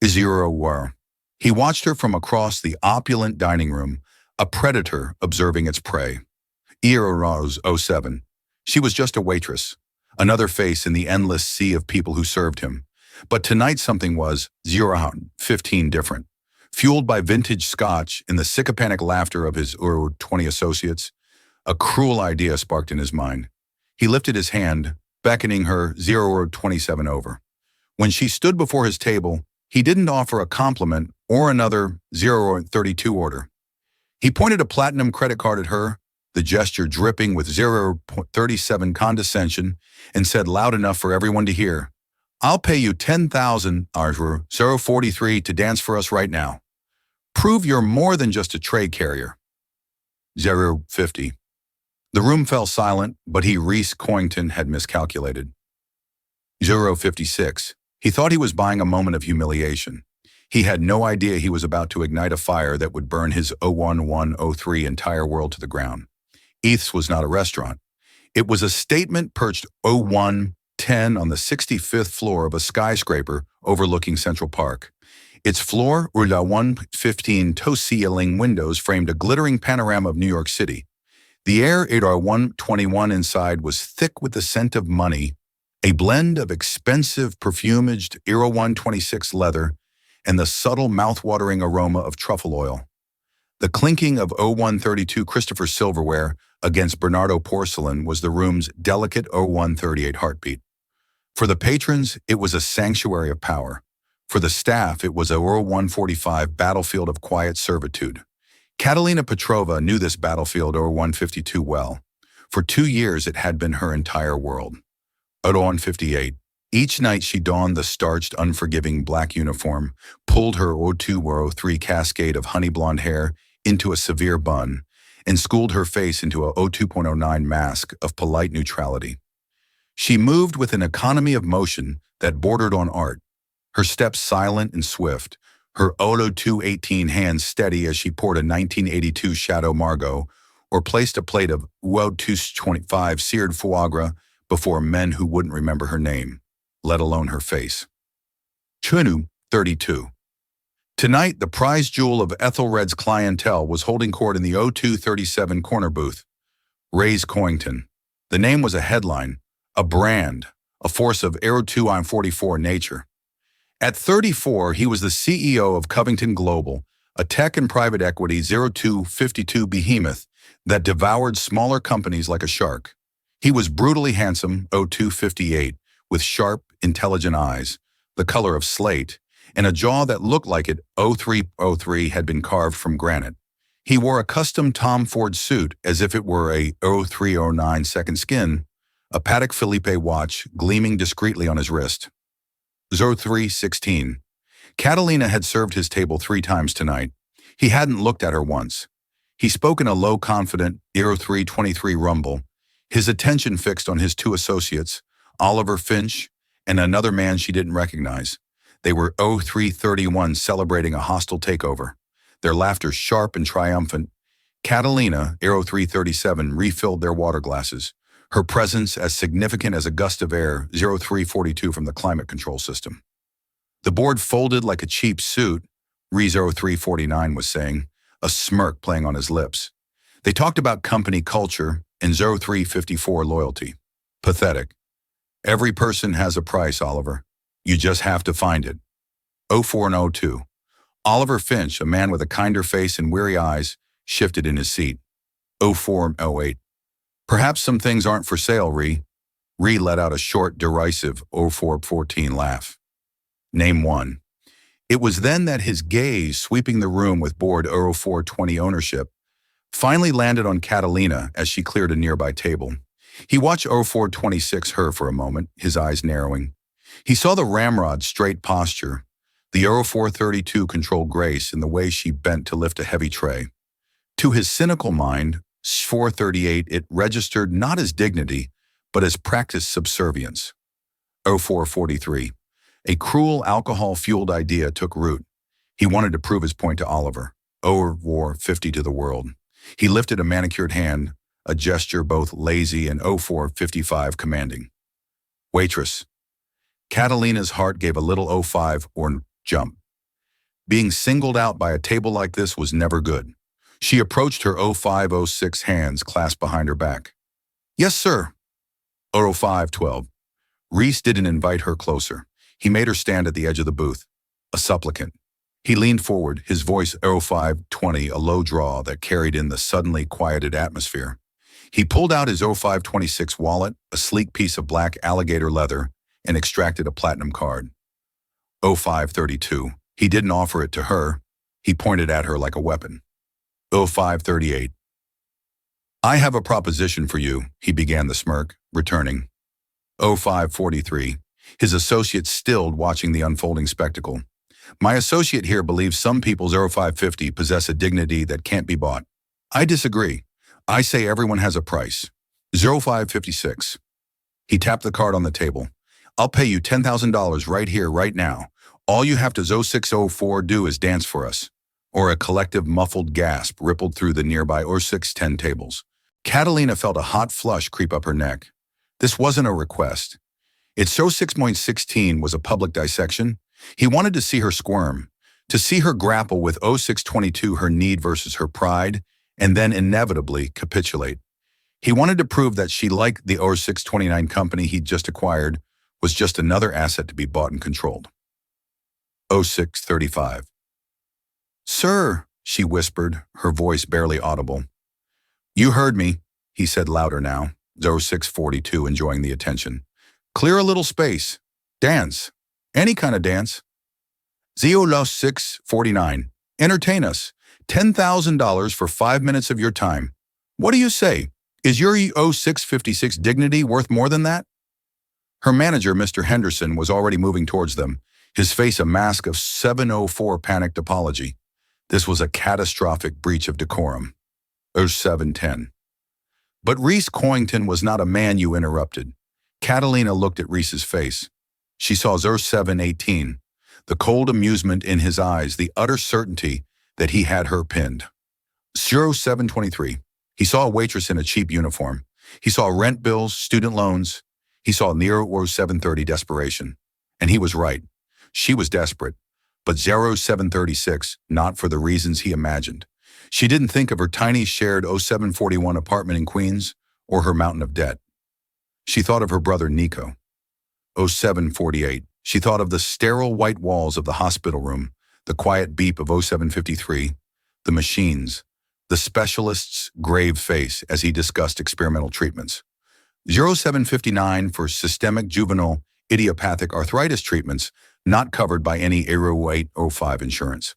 Zero were. He watched her from across the opulent dining room, a predator observing its prey. Era Rose '07. She was just a waitress, another face in the endless sea of people who served him. But tonight something was 015 different. Fueled by vintage scotch and the sycophantic laughter of his 20 associates, a cruel idea sparked in his mind. He lifted his hand, beckoning her 027 over. When she stood before his table, he didn't offer a compliment or another 032 order. He pointed a platinum credit card at her, the gesture dripping with 037 condescension, and said loud enough for everyone to hear, "I'll pay you 10,000 043 to dance for us right now. Prove you're more than just a tray carrier." 050. The room fell silent, but Reese Coington had miscalculated. 056. He thought he was buying a moment of humiliation. He had no idea he was about to ignite a fire that would burn his 01103 entire world to the ground. Eith's was not a restaurant. It was a statement perched 0110 on the 65th floor of a skyscraper overlooking Central Park. Its floor, or la 115 toe-ceiling windows framed a glittering panorama of New York City. The air at 121 inside was thick with the scent of money, a blend of expensive perfumaged 126 leather and the subtle mouth-watering aroma of truffle oil. The clinking of 0132 Christopher silverware against Bernardo porcelain was the room's delicate 0138 heartbeat. For the patrons, it was a sanctuary of power. For the staff, it was a 0145 battlefield of quiet servitude. Catalina Petrova knew this battlefield 0152 well. For 2 years, it had been her entire world. At 0158, each night she donned the starched, unforgiving black uniform, pulled her 0203 cascade of honey blonde hair into a severe bun, and schooled her face into a 02.09 mask of polite neutrality. She moved with an economy of motion that bordered on art, her steps silent and swift, her 0218 hands steady as she poured a 1982 Chateau Margaux or placed a plate of 0225 seared foie gras before men who wouldn't remember her name, let alone her face. Chunu, 32. Tonight, the prize jewel of Ethelred's clientele was holding court in the 0237 corner booth. Reese Coington. The name was a headline, a brand, a force of 0244 nature. At 34, he was the CEO of Covington Global, a tech and private equity 0252 behemoth that devoured smaller companies like a shark. He was brutally handsome, 0258, with sharp, intelligent eyes, the color of slate, and a jaw that looked like it 0303 had been carved from granite. He wore a custom Tom Ford suit as if it were a 0309 second skin, a Patek Philippe watch gleaming discreetly on his wrist. 0316. Catalina had served his table 3 times tonight. He hadn't looked at her once. He spoke in a low, confident 0323 rumble, his attention fixed on his 2 associates, Oliver Finch and another man she didn't recognize. They were 0331 celebrating a hostile takeover, their laughter sharp and triumphant. Catalina, 0337, refilled their water glasses, her presence as significant as a gust of air 0342 from the climate control system. The board folded like a cheap suit, Re 0349 was saying, a smirk playing on his lips. They talked about company culture and 0354 loyalty. Pathetic. Every person has a price, Oliver. You just have to find it. 0402. Oliver Finch, a man with a kinder face and weary eyes, shifted in his seat. 0408. Perhaps some things aren't for sale, Re. Re let out a short, derisive 0414 laugh. Name one. It was then that his gaze, sweeping the room with board 0420 ownership, finally landed on Catalina as she cleared a nearby table. He watched 0426 her for a moment, his eyes narrowing. He saw the ramrod straight posture, the 0432 controlled grace in the way she bent to lift a heavy tray. To his cynical mind, 438 it registered not as dignity, but as practiced subservience. 0443. A cruel alcohol-fueled idea took root. He wanted to prove his point to Oliver. 0450 to the world. He lifted a manicured hand, a gesture both lazy and 0455 commanding. Waitress. Catalina's heart gave a little 05 or jump. Being singled out by a table like this was never good. She approached her 0506 hands clasped behind her back. Yes, sir. 0512. Reese didn't invite her closer. He made her stand at the edge of the booth, a supplicant. He leaned forward, his voice 0520, a low drawl that carried in the suddenly quieted atmosphere. He pulled out his 0526 wallet, a sleek piece of black alligator leather, and extracted a platinum card. 0532. He didn't offer it to her. He pointed at her like a weapon. 0538. I have a proposition for you, he began the smirk, returning. 0543. His associate stilled, watching the unfolding spectacle. My associate here believes some people's 0550 possess a dignity that can't be bought. I disagree. I say everyone has a price. 0556. He tapped the card on the table. I'll pay you $10,000 right here, right now. All you have to 0604 do is dance for us. Or a collective muffled gasp rippled through the nearby 0610 tables. Catalina felt a hot flush creep up her neck. This wasn't a request. Its 06.16 was a public dissection. He wanted to see her squirm, to see her grapple with 0622, her need versus her pride, and then inevitably capitulate. He wanted to prove that she, like the 0629 company he'd just acquired, was just another asset to be bought and controlled. 0635. Sir, she whispered, her voice barely audible. You heard me, he said louder now, 0642 enjoying the attention. Clear a little space. Dance. Any kind of dance. 0649. Entertain us. $10,000 for 5 minutes of your time. What do you say? Is your 0656 dignity worth more than that? Her manager, Mr. Henderson, was already moving towards them, his face a mask of 704 panicked apology. This was a catastrophic breach of decorum. 0710. But Reese Coington was not a man you interrupted. Catalina looked at Reese's face. She saw 0718, the cold amusement in his eyes, the utter certainty that he had her pinned. 0723. He saw a waitress in a cheap uniform. He saw rent bills, student loans. He saw near 0730 desperation. And he was right. She was desperate. But 0736, not for the reasons he imagined. She didn't think of her tiny shared 0741 apartment in Queens or her mountain of debt. She thought of her brother Nico. 0748. She thought of the sterile white walls of the hospital room, the quiet beep of 0753, the machines, the specialist's grave face as he discussed experimental treatments. 0759 for systemic juvenile idiopathic arthritis treatments not covered by any 0805 insurance.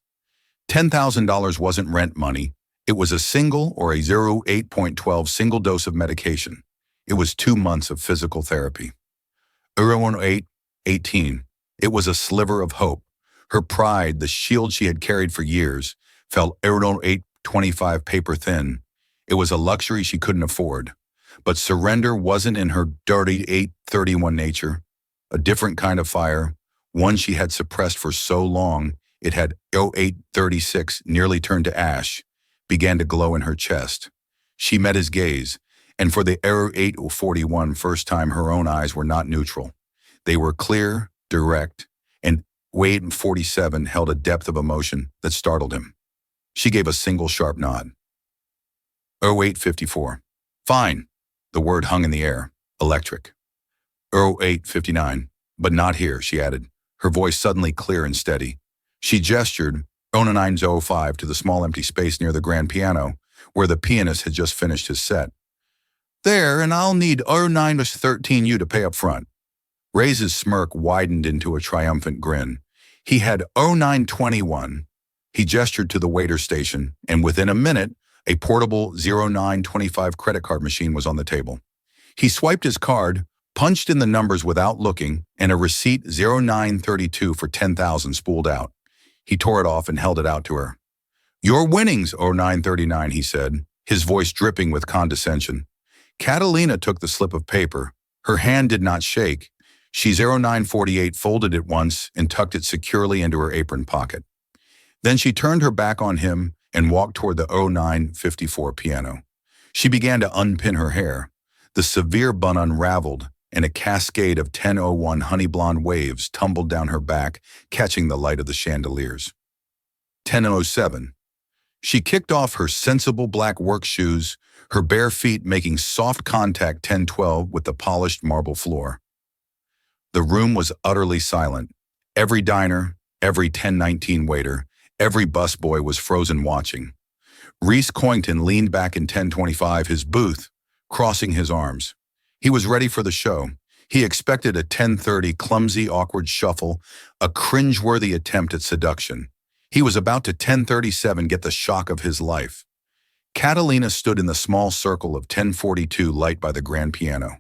$10,000 wasn't rent money. It was a single or a 08.12 single dose of medication. It was 2 months of physical therapy. 0818. It was a sliver of hope. Her pride, the shield she had carried for years, fell 0825 paper thin. It was a luxury she couldn't afford. But surrender wasn't in her dirty 831 nature. A different kind of fire, one she had suppressed for so long, it had 0836 nearly turned to ash, began to glow in her chest. She met his gaze, and for the 0841 first time her own eyes were not neutral. They were clear, direct, and 0847 held a depth of emotion that startled him. She gave a single sharp nod. 0854. Fine. The word hung in the air. Electric. 0859. But not here, she added, her voice suddenly clear and steady. She gestured 0905 to the small empty space near the grand piano, where the pianist had just finished his set. There, and I'll need 0913 you to pay up front. Ray's smirk widened into a triumphant grin. He had 0921. He gestured to the waiter station, and within a minute, a portable 0925 credit card machine was on the table. He swiped his card, punched in the numbers without looking, and a receipt 0932 for 10,000 spooled out. He tore it off and held it out to her. Your winnings, 0939, he said, his voice dripping with condescension. Catalina took the slip of paper. Her hand did not shake. She 0948 folded it once and tucked it securely into her apron pocket. Then she turned her back on him and walked toward the 0954 piano. She began to unpin her hair. The severe bun unraveled, and a cascade of 1001 honey blonde waves tumbled down her back, catching the light of the chandeliers. 10:07. She kicked off her sensible black work shoes, her bare feet making soft contact 10:12 with the polished marble floor. The room was utterly silent. Every diner, every 10:19 waiter, every busboy was frozen watching. Reese Coington leaned back in 10:25, his booth, crossing his arms. He was ready for the show. He expected a 10:30 clumsy, awkward shuffle, a cringeworthy attempt at seduction. He was about to 10:37 get the shock of his life. Catalina stood in the small circle of 10:42 light by the grand piano.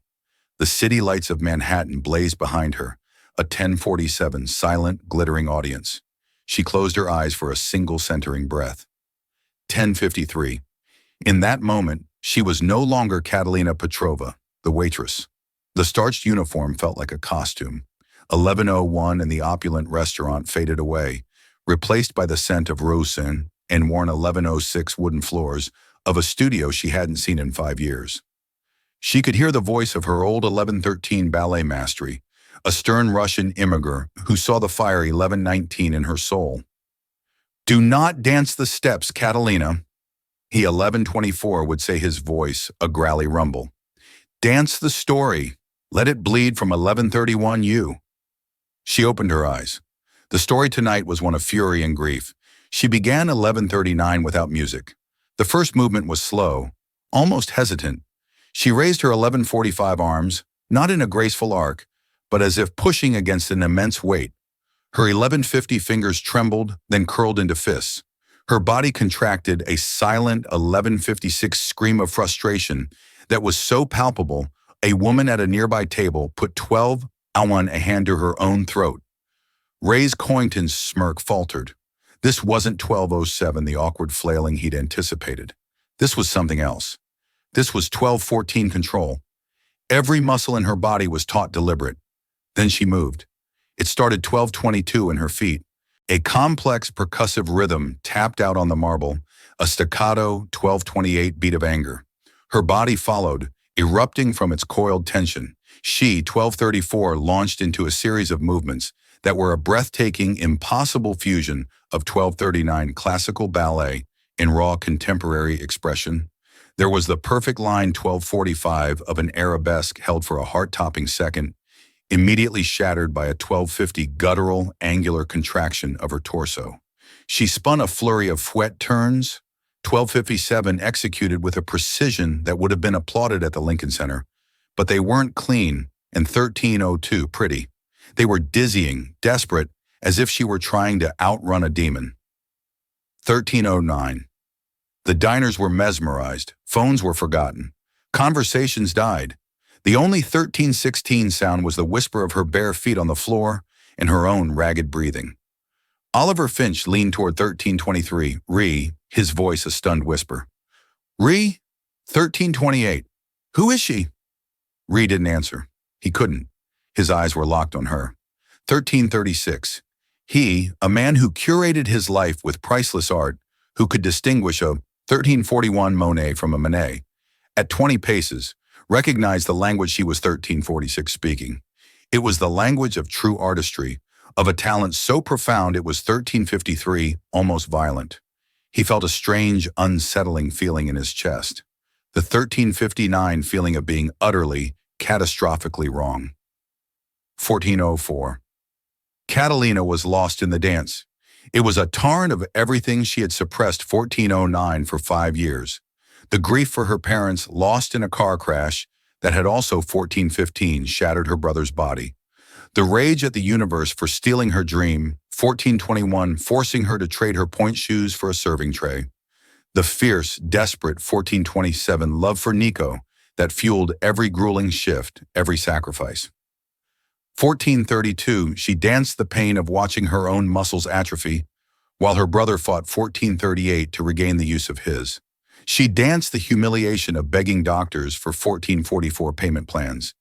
The city lights of Manhattan blazed behind her, a 10:47 silent, glittering audience. She closed her eyes for a single centering breath. 10:53. In that moment, she was no longer Catalina Petrova, the waitress. The starched uniform felt like a costume. 11:01 and the opulent restaurant faded away, replaced by the scent of rosin and worn 11:06 wooden floors of a studio she hadn't seen in 5 years. She could hear the voice of her old 11:13 ballet mastery, a stern Russian immigrant who saw the fire 11:19 in her soul. "Do not dance the steps, Catalina." He 11:24 would say, his voice a growly rumble. "Dance the story. Let it bleed from 11:31 you." She opened her eyes. The story tonight was one of fury and grief. She began 11:39 without music. The first movement was slow, almost hesitant. She raised her 11:45 arms, not in a graceful arc, but as if pushing against an immense weight. Her 11:50 fingers trembled, then curled into fists. Her body contracted, a silent 11:56 scream of frustration that was so palpable, a woman at a nearby table put 12 on a hand to her own throat. Ray's Coington's smirk faltered. This wasn't 12:07, the awkward flailing he'd anticipated. This was something else. This was 12:14 control. Every muscle in her body was taut deliberate. Then she moved. It started 12:22 in her feet. A complex percussive rhythm tapped out on the marble, a staccato 12:28 beat of anger. Her body followed, erupting from its coiled tension. She, 12:34, launched into a series of movements that were a breathtaking, impossible fusion of 12:39 classical ballet in raw contemporary expression. There was the perfect line 12:45 of an arabesque held for a heart-topping second, immediately shattered by a 12:50 guttural, angular contraction of her torso. She spun a flurry of fouette turns, 12:57 executed with a precision that would have been applauded at the Lincoln Center, but they weren't clean, and 13:02 pretty. They were dizzying, desperate, as if she were trying to outrun a demon. 13:09. The diners were mesmerized, phones were forgotten, conversations died. The only 13:16 sound was the whisper of her bare feet on the floor and her own ragged breathing. Oliver Finch leaned toward 13:23. "Ree," his voice a stunned whisper. "Ree? 13:28. Who is she?" Ree didn't answer. He couldn't. His eyes were locked on her. 13:36. He, a man who curated his life with priceless art, who could distinguish a 1341 Monet from a Manet, at 20 paces, recognized the language she was 1346 speaking. It was the language of true artistry, of a talent so profound it was 1353, almost violent. He felt a strange, unsettling feeling in his chest. The 1359 feeling of being utterly, catastrophically wrong. 14:04. Catalina was lost in the dance. It was a torrent of everything she had suppressed 14:09 for 5 years. The grief for her parents lost in a car crash that had also 14:15 shattered her brother's body. The rage at the universe for stealing her dream, 14:21 forcing her to trade her point shoes for a serving tray. The fierce, desperate 14:27 love for Nico that fueled every grueling shift, every sacrifice. 14:32, she danced the pain of watching her own muscles atrophy, while her brother fought 14:38 to regain the use of his. She danced the humiliation of begging doctors for 14:44 payment plans.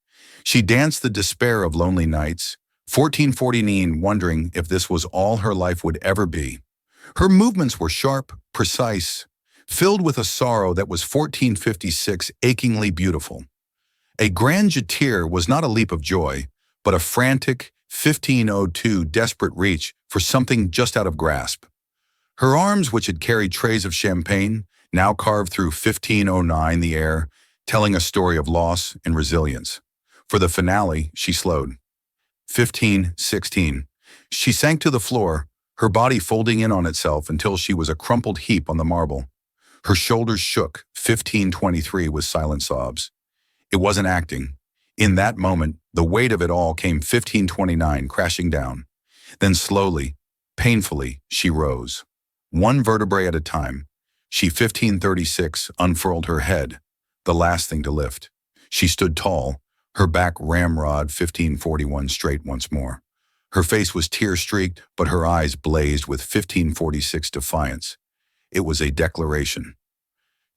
She danced the despair of lonely nights, 14:49 wondering if this was all her life would ever be. Her movements were sharp, precise, filled with a sorrow that was 14:56 achingly beautiful. A grand jeter was not a leap of joy, but a frantic 15:02 desperate reach for something just out of grasp. Her arms, which had carried trays of champagne, now carved through 1509 the air, telling a story of loss and resilience. For the finale, she slowed. 15:16. She sank to the floor, her body folding in on itself until she was a crumpled heap on the marble. Her shoulders shook. 15:23 with silent sobs. It wasn't acting. In that moment, the weight of it all came. 15:29 crashing down. Then slowly, painfully, she rose. One vertebrae at a time. She 15:36 unfurled her head, the last thing to lift. She stood tall, her back ramrod. 15:41 straight once more. Her face was tear-streaked, but her eyes blazed with 15:46 defiance. It was a declaration.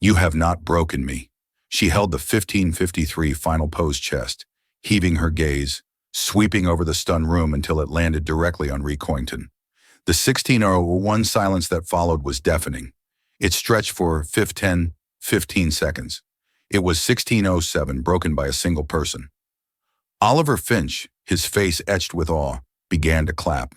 You have not broken me. She held the 15:53 final pose chest, heaving her gaze, sweeping over the stunned room until it landed directly on Coington. The 16:01 silence that followed was deafening. It stretched for 15 seconds. It was 16:07, broken by a single person. Oliver Finch, his face etched with awe, began to clap.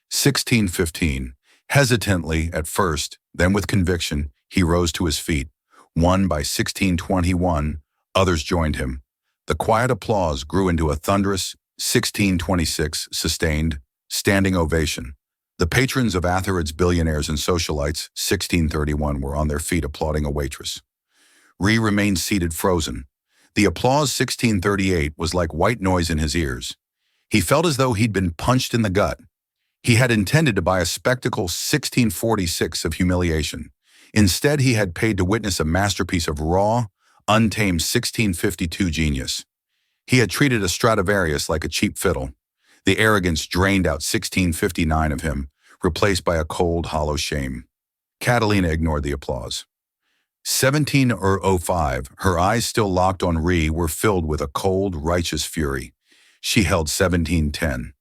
16:15. Hesitantly at first, then with conviction, he rose to his feet. One by 16:21, others joined him. The quiet applause grew into a thunderous 16:26 sustained, standing ovation. The patrons of Atherwood's Billionaires and Socialites, 16:31, were on their feet applauding a waitress. Ree remained seated frozen. The applause 16:38 was like white noise in his ears. He felt as though he'd been punched in the gut. He had intended to buy a spectacle 16:46 of humiliation. Instead, he had paid to witness a masterpiece of raw, untamed 16:52 genius. He had treated a Stradivarius like a cheap fiddle. The arrogance drained out 16:59 of him, replaced by a cold, hollow shame. Catalina ignored the applause. 17:05, her eyes still locked on Ree, were filled with a cold, righteous fury. She held 17:10.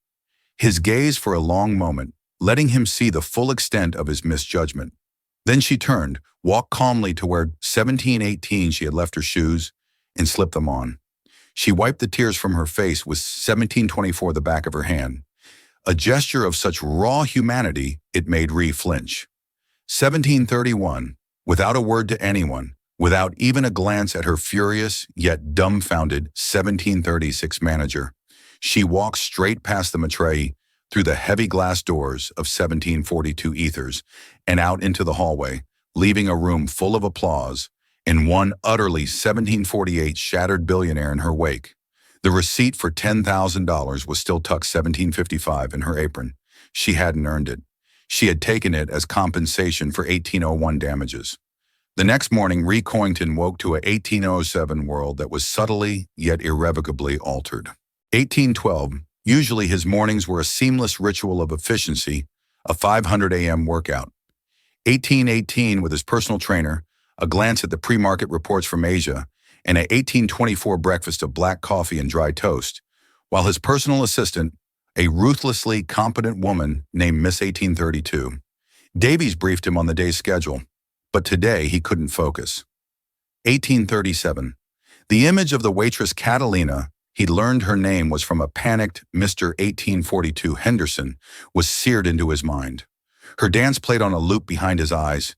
His gaze for a long moment, letting him see the full extent of his misjudgment. Then she turned, walked calmly to where 17:18 she had left her shoes, and slipped them on. She wiped the tears from her face with 17:24 the back of her hand. A gesture of such raw humanity, it made Ree flinch. 17:31, without a word to anyone, without even a glance at her furious yet dumbfounded 17:36 manager, she walked straight past the Maitreyi, through the heavy glass doors of 1742 Ethers, and out into the hallway, leaving a room full of applause, and one utterly 1748 shattered billionaire in her wake. The receipt for $10,000 was still tucked 1755 in her apron. She hadn't earned it. She had taken it as compensation for 1801 damages. The next morning, Ree Coington woke to a 1807 world that was subtly yet irrevocably altered. 1812. Usually his mornings were a seamless ritual of efficiency, a 500 a.m. workout. 1818 with his personal trainer, a glance at the pre-market reports from Asia, and an 1824 breakfast of black coffee and dry toast, while his personal assistant, a ruthlessly competent woman named Miss 1832. Davies briefed him on the day's schedule, but today he couldn't focus. 1837. The image of the waitress Catalina, he'd learned her name was from a panicked Mr. 1842 Henderson, was seared into his mind. Her dance played on a loop behind his eyes.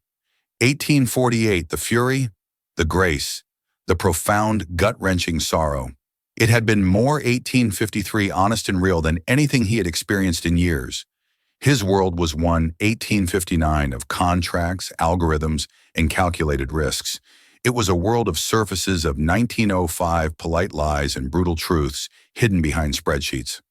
1848, the fury, the grace, the profound, gut-wrenching sorrow. It had been more 1853 honest and real than anything he had experienced in years. His world was one 1859 of contracts, algorithms, and calculated risks. It was a world of surfaces of 1905 polite lies and brutal truths hidden behind spreadsheets.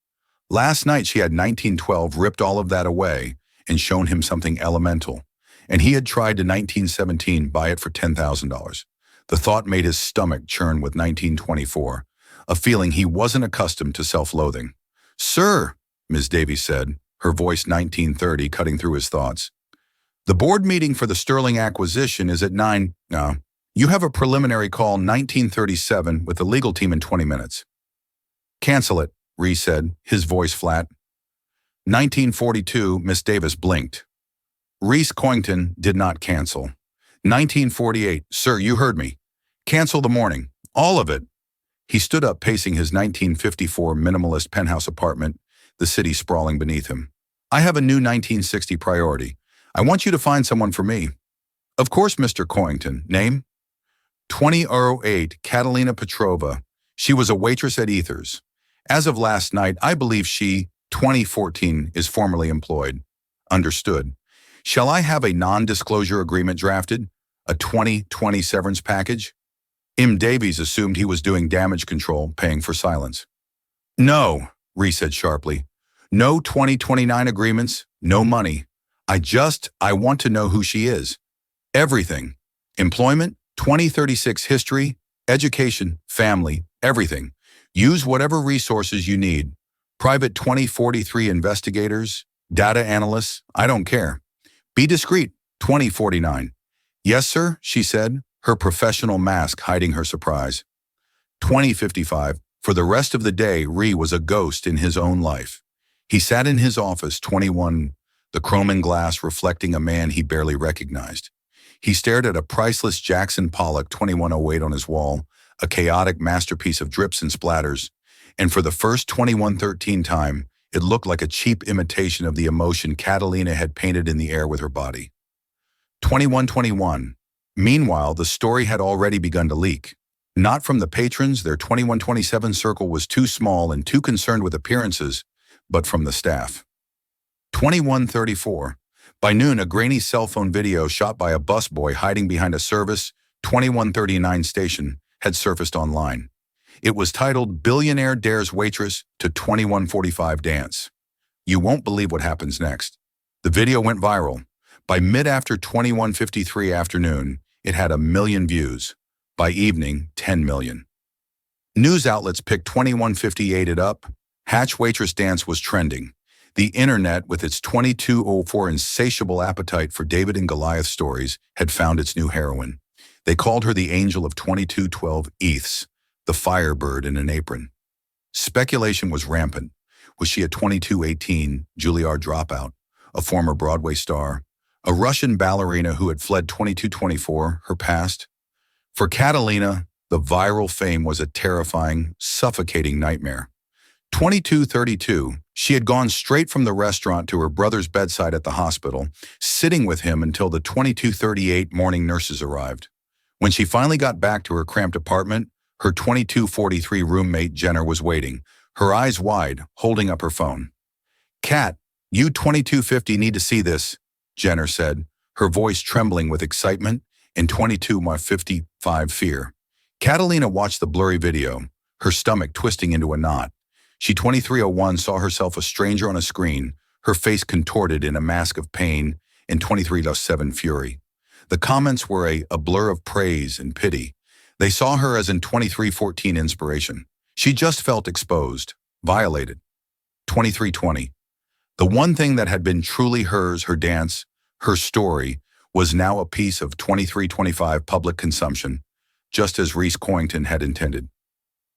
Last night she had 1912 ripped all of that away and shown him something elemental, and he had tried to 1917 buy it for $10,000. The thought made his stomach churn with 1924, a feeling he wasn't accustomed to self-loathing. "Sir," Ms. Davies said, her voice 1930 cutting through his thoughts. "The board meeting for the Sterling acquisition is at 9. You have a preliminary call 1937 with the legal team in 20 minutes. "Cancel it," Ree said, his voice flat. 1942, Miss Davis blinked. Reese Coington did not cancel. 1948, "Sir, you heard me. Cancel the morning. All of it." He stood up, pacing his 1954 minimalist penthouse apartment, the city sprawling beneath him. "I have a new 1960 priority. I want you to find someone for me. Of course, Mr. Coington. Name? 2008, Catalina Petrova. She was a waitress at Ethers. As of last night, I believe she, 2014, is formally employed. Understood. Shall I have a non-disclosure agreement drafted? A 2020 severance package? M. Davies assumed he was doing damage control, paying for silence. No, Ree said sharply. No 2029 agreements, no money. I want to know who she is. Everything. Employment, 2036 history, education, family, everything. Use whatever resources you need. Private 2043 investigators, data analysts, I don't care. Be discreet, 2049. Yes, sir, she said, her professional mask hiding her surprise. 2055. For the rest of the day, Ree was a ghost in his own life. He sat in his office, 21, the chrome and glass reflecting a man he barely recognized. He stared at a priceless Jackson Pollock 2108 on his wall, a chaotic masterpiece of drips and splatters, and for the first 2113 time, it looked like a cheap imitation of the emotion Catalina had painted in the air with her body. 2121. Meanwhile, the story had already begun to leak. Not from the patrons, their 2127 circle was too small and too concerned with appearances, but from the staff. 2134. By noon, a grainy cell phone video shot by a busboy hiding behind a service 2139 station had surfaced online. It was titled Billionaire Dares Waitress to 2145 Dance. You won't believe what happens next. The video went viral. By mid-after 2153 afternoon, it had 1 million views. By evening, 10 million. News outlets picked 2158 it up. Hatch Waitress Dance was trending. The internet, with its 2204 insatiable appetite for David and Goliath stories, had found its new heroine. They called her the Angel of 2212 Eths, the firebird in an apron. Speculation was rampant. Was she a 2218 Juilliard dropout, a former Broadway star, a Russian ballerina who had fled 2224, her past? For Catalina, the viral fame was a terrifying, suffocating nightmare. 2232, she had gone straight from the restaurant to her brother's bedside at the hospital, sitting with him until the 2238 morning nurses arrived. When she finally got back to her cramped apartment, her 2243 roommate Jenner was waiting, her eyes wide, holding up her phone. "Kat, you 2250 need to see this," Jenner said, her voice trembling with excitement and 2255 fear. Catalina watched the blurry video, her stomach twisting into a knot. She 2301 saw herself a stranger on a screen, her face contorted in a mask of pain, and 2307 fury. The comments were a blur of praise and pity. They saw her as in 2314 inspiration. She just felt exposed, violated. 2320. The one thing that had been truly hers, her dance, her story, was now a piece of 2325 public consumption, just as Reese Coington had intended.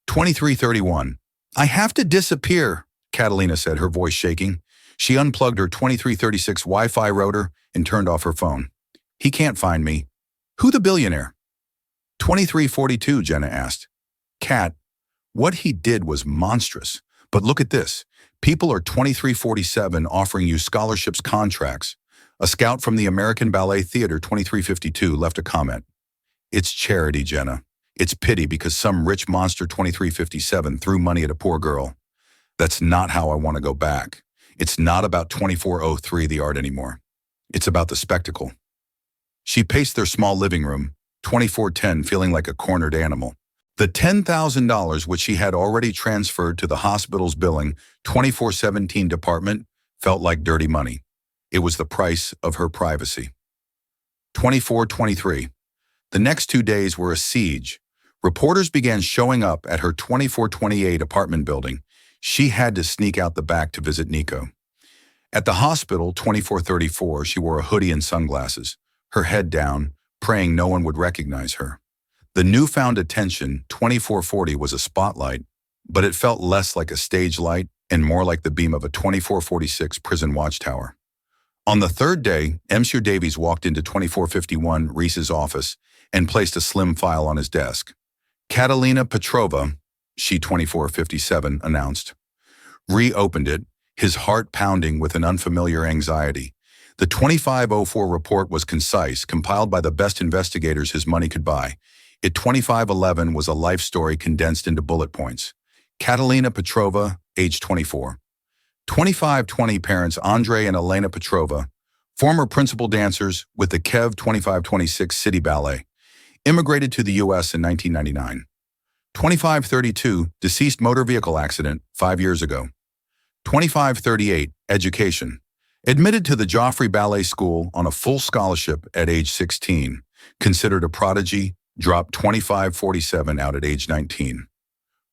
2331. "I have to disappear," Catalina said, her voice shaking. She unplugged her 2336 Wi-Fi router and turned off her phone. "He can't find me." "Who the billionaire?" 2342, Jenna asked. "Kat, what he did was monstrous. But look at this. People are 2347 offering you scholarships contracts. A scout from the American Ballet Theater 2352 left a comment. It's charity, Jenna. It's pity because some rich monster 2357 threw money at a poor girl. That's not how I want to go back. It's not about 2403, the art anymore. It's about the spectacle." She paced their small living room, 2410, feeling like a cornered animal. The $10,000 which she had already transferred to the hospital's billing 2417 department felt like dirty money. It was the price of her privacy. 2423. The next 2 days were a siege. Reporters began showing up at her 2428 apartment building. She had to sneak out the back to visit Nico. At the hospital, 2434, she wore a hoodie and sunglasses, her head down, praying no one would recognize her. The newfound attention, 2440, was a spotlight, but it felt less like a stage light and more like the beam of a 2446 prison watchtower. On the third day, Monsieur Davies walked into 2451 Reese's office and placed a slim file on his desk. "Catalina Petrova," she 2457 announced. Ree opened it, his heart pounding with an unfamiliar anxiety. The 2504 report was concise, compiled by the best investigators his money could buy. It 2511 was a life story condensed into bullet points. Catalina Petrova, age 24. 2520 parents Andrei and Elena Petrova, former principal dancers with the Kiev 2526 City Ballet, immigrated to the U.S. in 1999. 2532, deceased motor vehicle accident 5 years ago. 2538, education. Admitted to the Joffrey Ballet School on a full scholarship at age 16. Considered a prodigy, dropped 2547 out at age 19.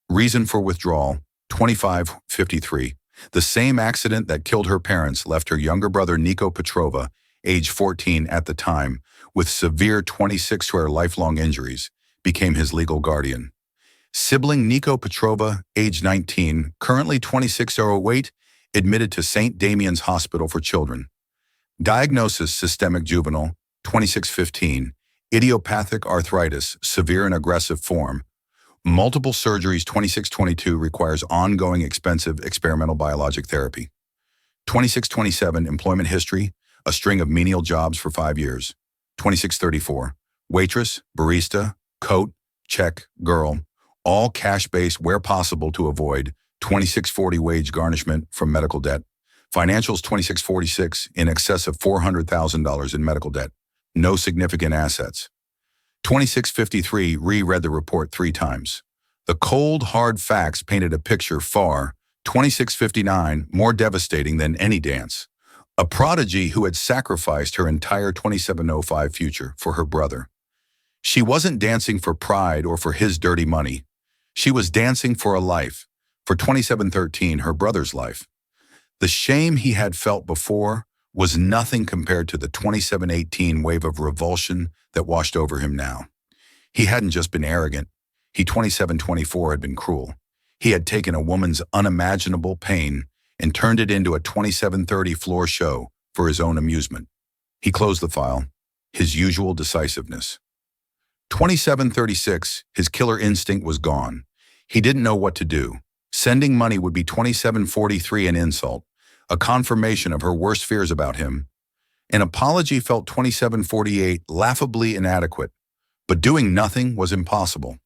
Reason for withdrawal, 2553. The same accident that killed her parents left her younger brother Nico Petrova, age 14 at the time, with severe 26-square lifelong injuries, became his legal guardian. Sibling Nico Petrova, age 19, currently 26 overweight, admitted to St. Damian's Hospital for Children. Diagnosis systemic juvenile, 2615, idiopathic arthritis, severe and aggressive form. Multiple surgeries, 2622, requires ongoing expensive experimental biologic therapy. 2627, employment history, a string of menial jobs for 5 years. 2634, waitress, barista, coat, check, girl, all cash-based where possible to avoid. 2640, wage garnishment from medical debt. Financials, 2646, in excess of $400,000 in medical debt. No significant assets. 2653, reread the report 3 times. The cold, hard facts painted a picture far, 2659, more devastating than any dance. A prodigy who had sacrificed her entire 2705 future for her brother. She wasn't dancing for pride or for his dirty money. She was dancing for a life, for 2713, her brother's life. The shame he had felt before was nothing compared to the 2718 wave of revulsion that washed over him now. He hadn't just been arrogant. He 2724 had been cruel. He had taken a woman's unimaginable pain and turned it into a 2730 floor show for his own amusement. He closed the file, his usual decisiveness. 2736, his killer instinct was gone. He didn't know what to do. Sending money would be 2743 an insult, a confirmation of her worst fears about him. An apology felt 2748 laughably inadequate, but doing nothing was impossible.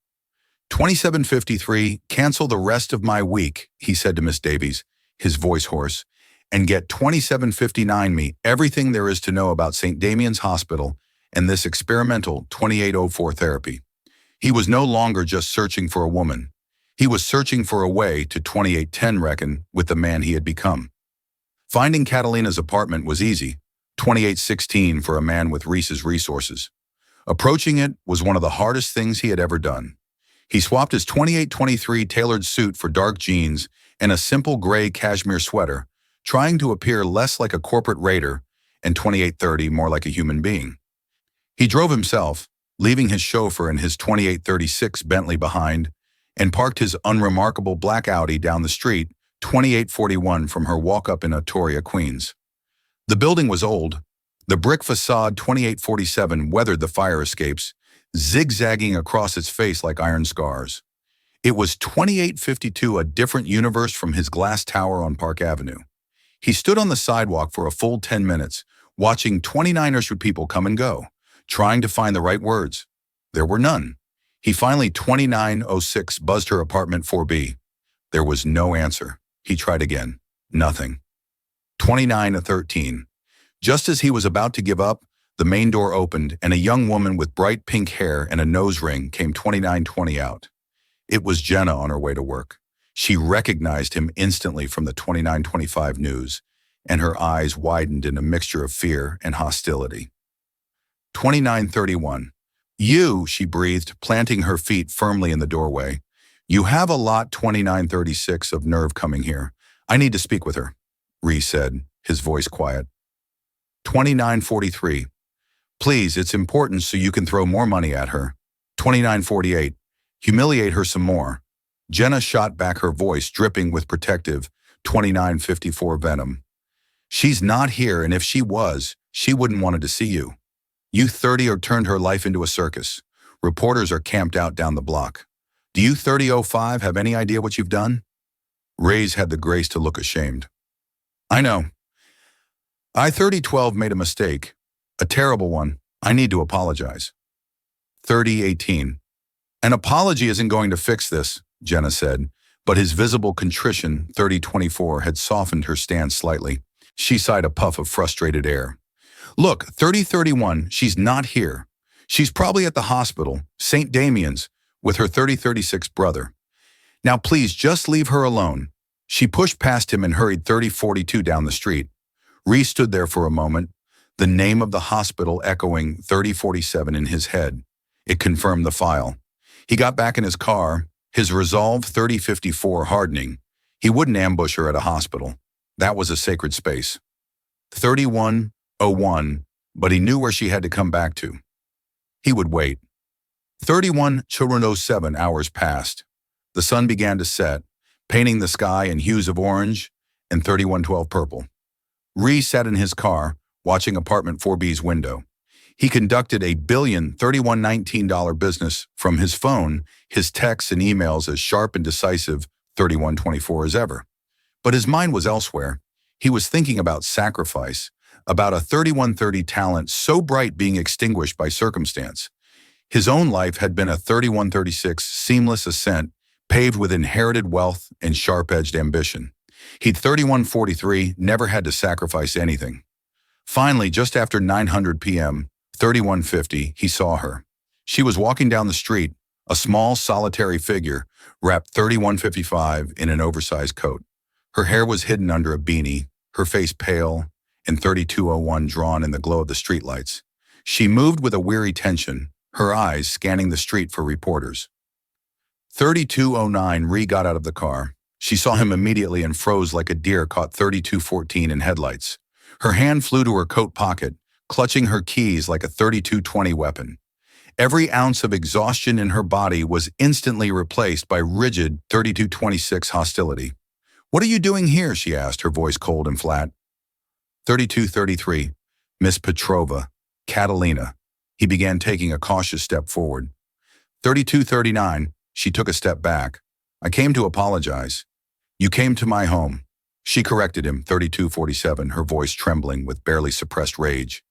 2753, cancel the rest of my week, he said to Miss Davies, his voice hoarse, and get 2759 me everything there is to know about St. Damian's Hospital and this experimental 2804 therapy. He was no longer just searching for a woman. He was searching for a way to 2810 reckon with the man he had become. Finding Catalina's apartment was easy, 2816 for a man with Reese's resources. Approaching it was one of the hardest things he had ever done. He swapped his 2823 tailored suit for dark jeans and a simple gray cashmere sweater, trying to appear less like a corporate raider and 2830 more like a human being. He drove himself, leaving his chauffeur and his 2836 Bentley behind, and parked his unremarkable black Audi down the street, 2841 from her walk-up in Astoria, Queens. The building was old. The brick facade 2847 weathered the fire escapes, zigzagging across its face like iron scars. It was 2852, a different universe from his glass tower on Park Avenue. He stood on the sidewalk for a full 10 minutes, watching 29ers people come and go, trying to find the right words. There were none. He finally 2906 buzzed her apartment 4B. There was no answer. He tried again. Nothing. 2913. Just as he was about to give up, the main door opened and a young woman with bright pink hair and a nose ring came 2920 out. It was Jenna on her way to work. She recognized him instantly from the 2925 news, and her eyes widened in a mixture of fear and hostility. 2931. You, she breathed, planting her feet firmly in the doorway. You have a lot, 2936, of nerve coming here. I need to speak with her, Ree said, his voice quiet. 2943. Please, it's important so you can throw more money at her. 2948. Humiliate her some more. Jenna shot back, her voice dripping with protective 2954 venom. She's not here, and if she was, she wouldn't want to see you. You 30 or turned her life into a circus. Reporters are camped out down the block. Do you 3005 have any idea what you've done? Ray's had the grace to look ashamed. I know. I-3012 made a mistake. A terrible one. I need to apologize. 3018. An apology isn't going to fix this, Jenna said, but his visible contrition, 3024, had softened her stance slightly. She sighed a puff of frustrated air. Look, 3031, she's not here. She's probably at the hospital, St. Damian's, with her 3036 brother. Now please just leave her alone. She pushed past him and hurried 3042 down the street. Ree stood there for a moment, the name of the hospital echoing 3047 in his head. It confirmed the file. He got back in his car, his resolve 3054 hardening. He wouldn't ambush her at a hospital. That was a sacred space. 3101, but he knew where she had to come back to. He would wait. 3107 hours passed. The sun began to set, painting the sky in hues of orange and 3112 purple. Ree sat in his car, watching apartment 4B's window. He conducted a $3119 business from his phone, his texts and emails as sharp and decisive 3124 as ever. But his mind was elsewhere. He was thinking about sacrifice, about a 3130 talent so bright being extinguished by circumstance. His own life had been a 3136 seamless ascent, paved with inherited wealth and sharp-edged ambition. He'd 3143 never had to sacrifice anything. Finally, just after 900 p.m., 3150, he saw her. She was walking down the street, a small, solitary figure, wrapped 3155 in an oversized coat. Her hair was hidden under a beanie, her face pale, and 3201 drawn in the glow of the streetlights. She moved with a weary tension, her eyes scanning the street for reporters. 3209, Ree got out of the car. She saw him immediately and froze like a deer caught 3214 in headlights. Her hand flew to her coat pocket, clutching her keys like a 3220 weapon. Every ounce of exhaustion in her body was instantly replaced by rigid 3226 hostility. "What are you doing here?" she asked, her voice cold and flat. 3233, Miss Petrova, Catalina. He began taking a cautious step forward. 3239, she took a step back. "I came to apologize." "You came to my home." She corrected him, 3247, her voice trembling with barely suppressed rage.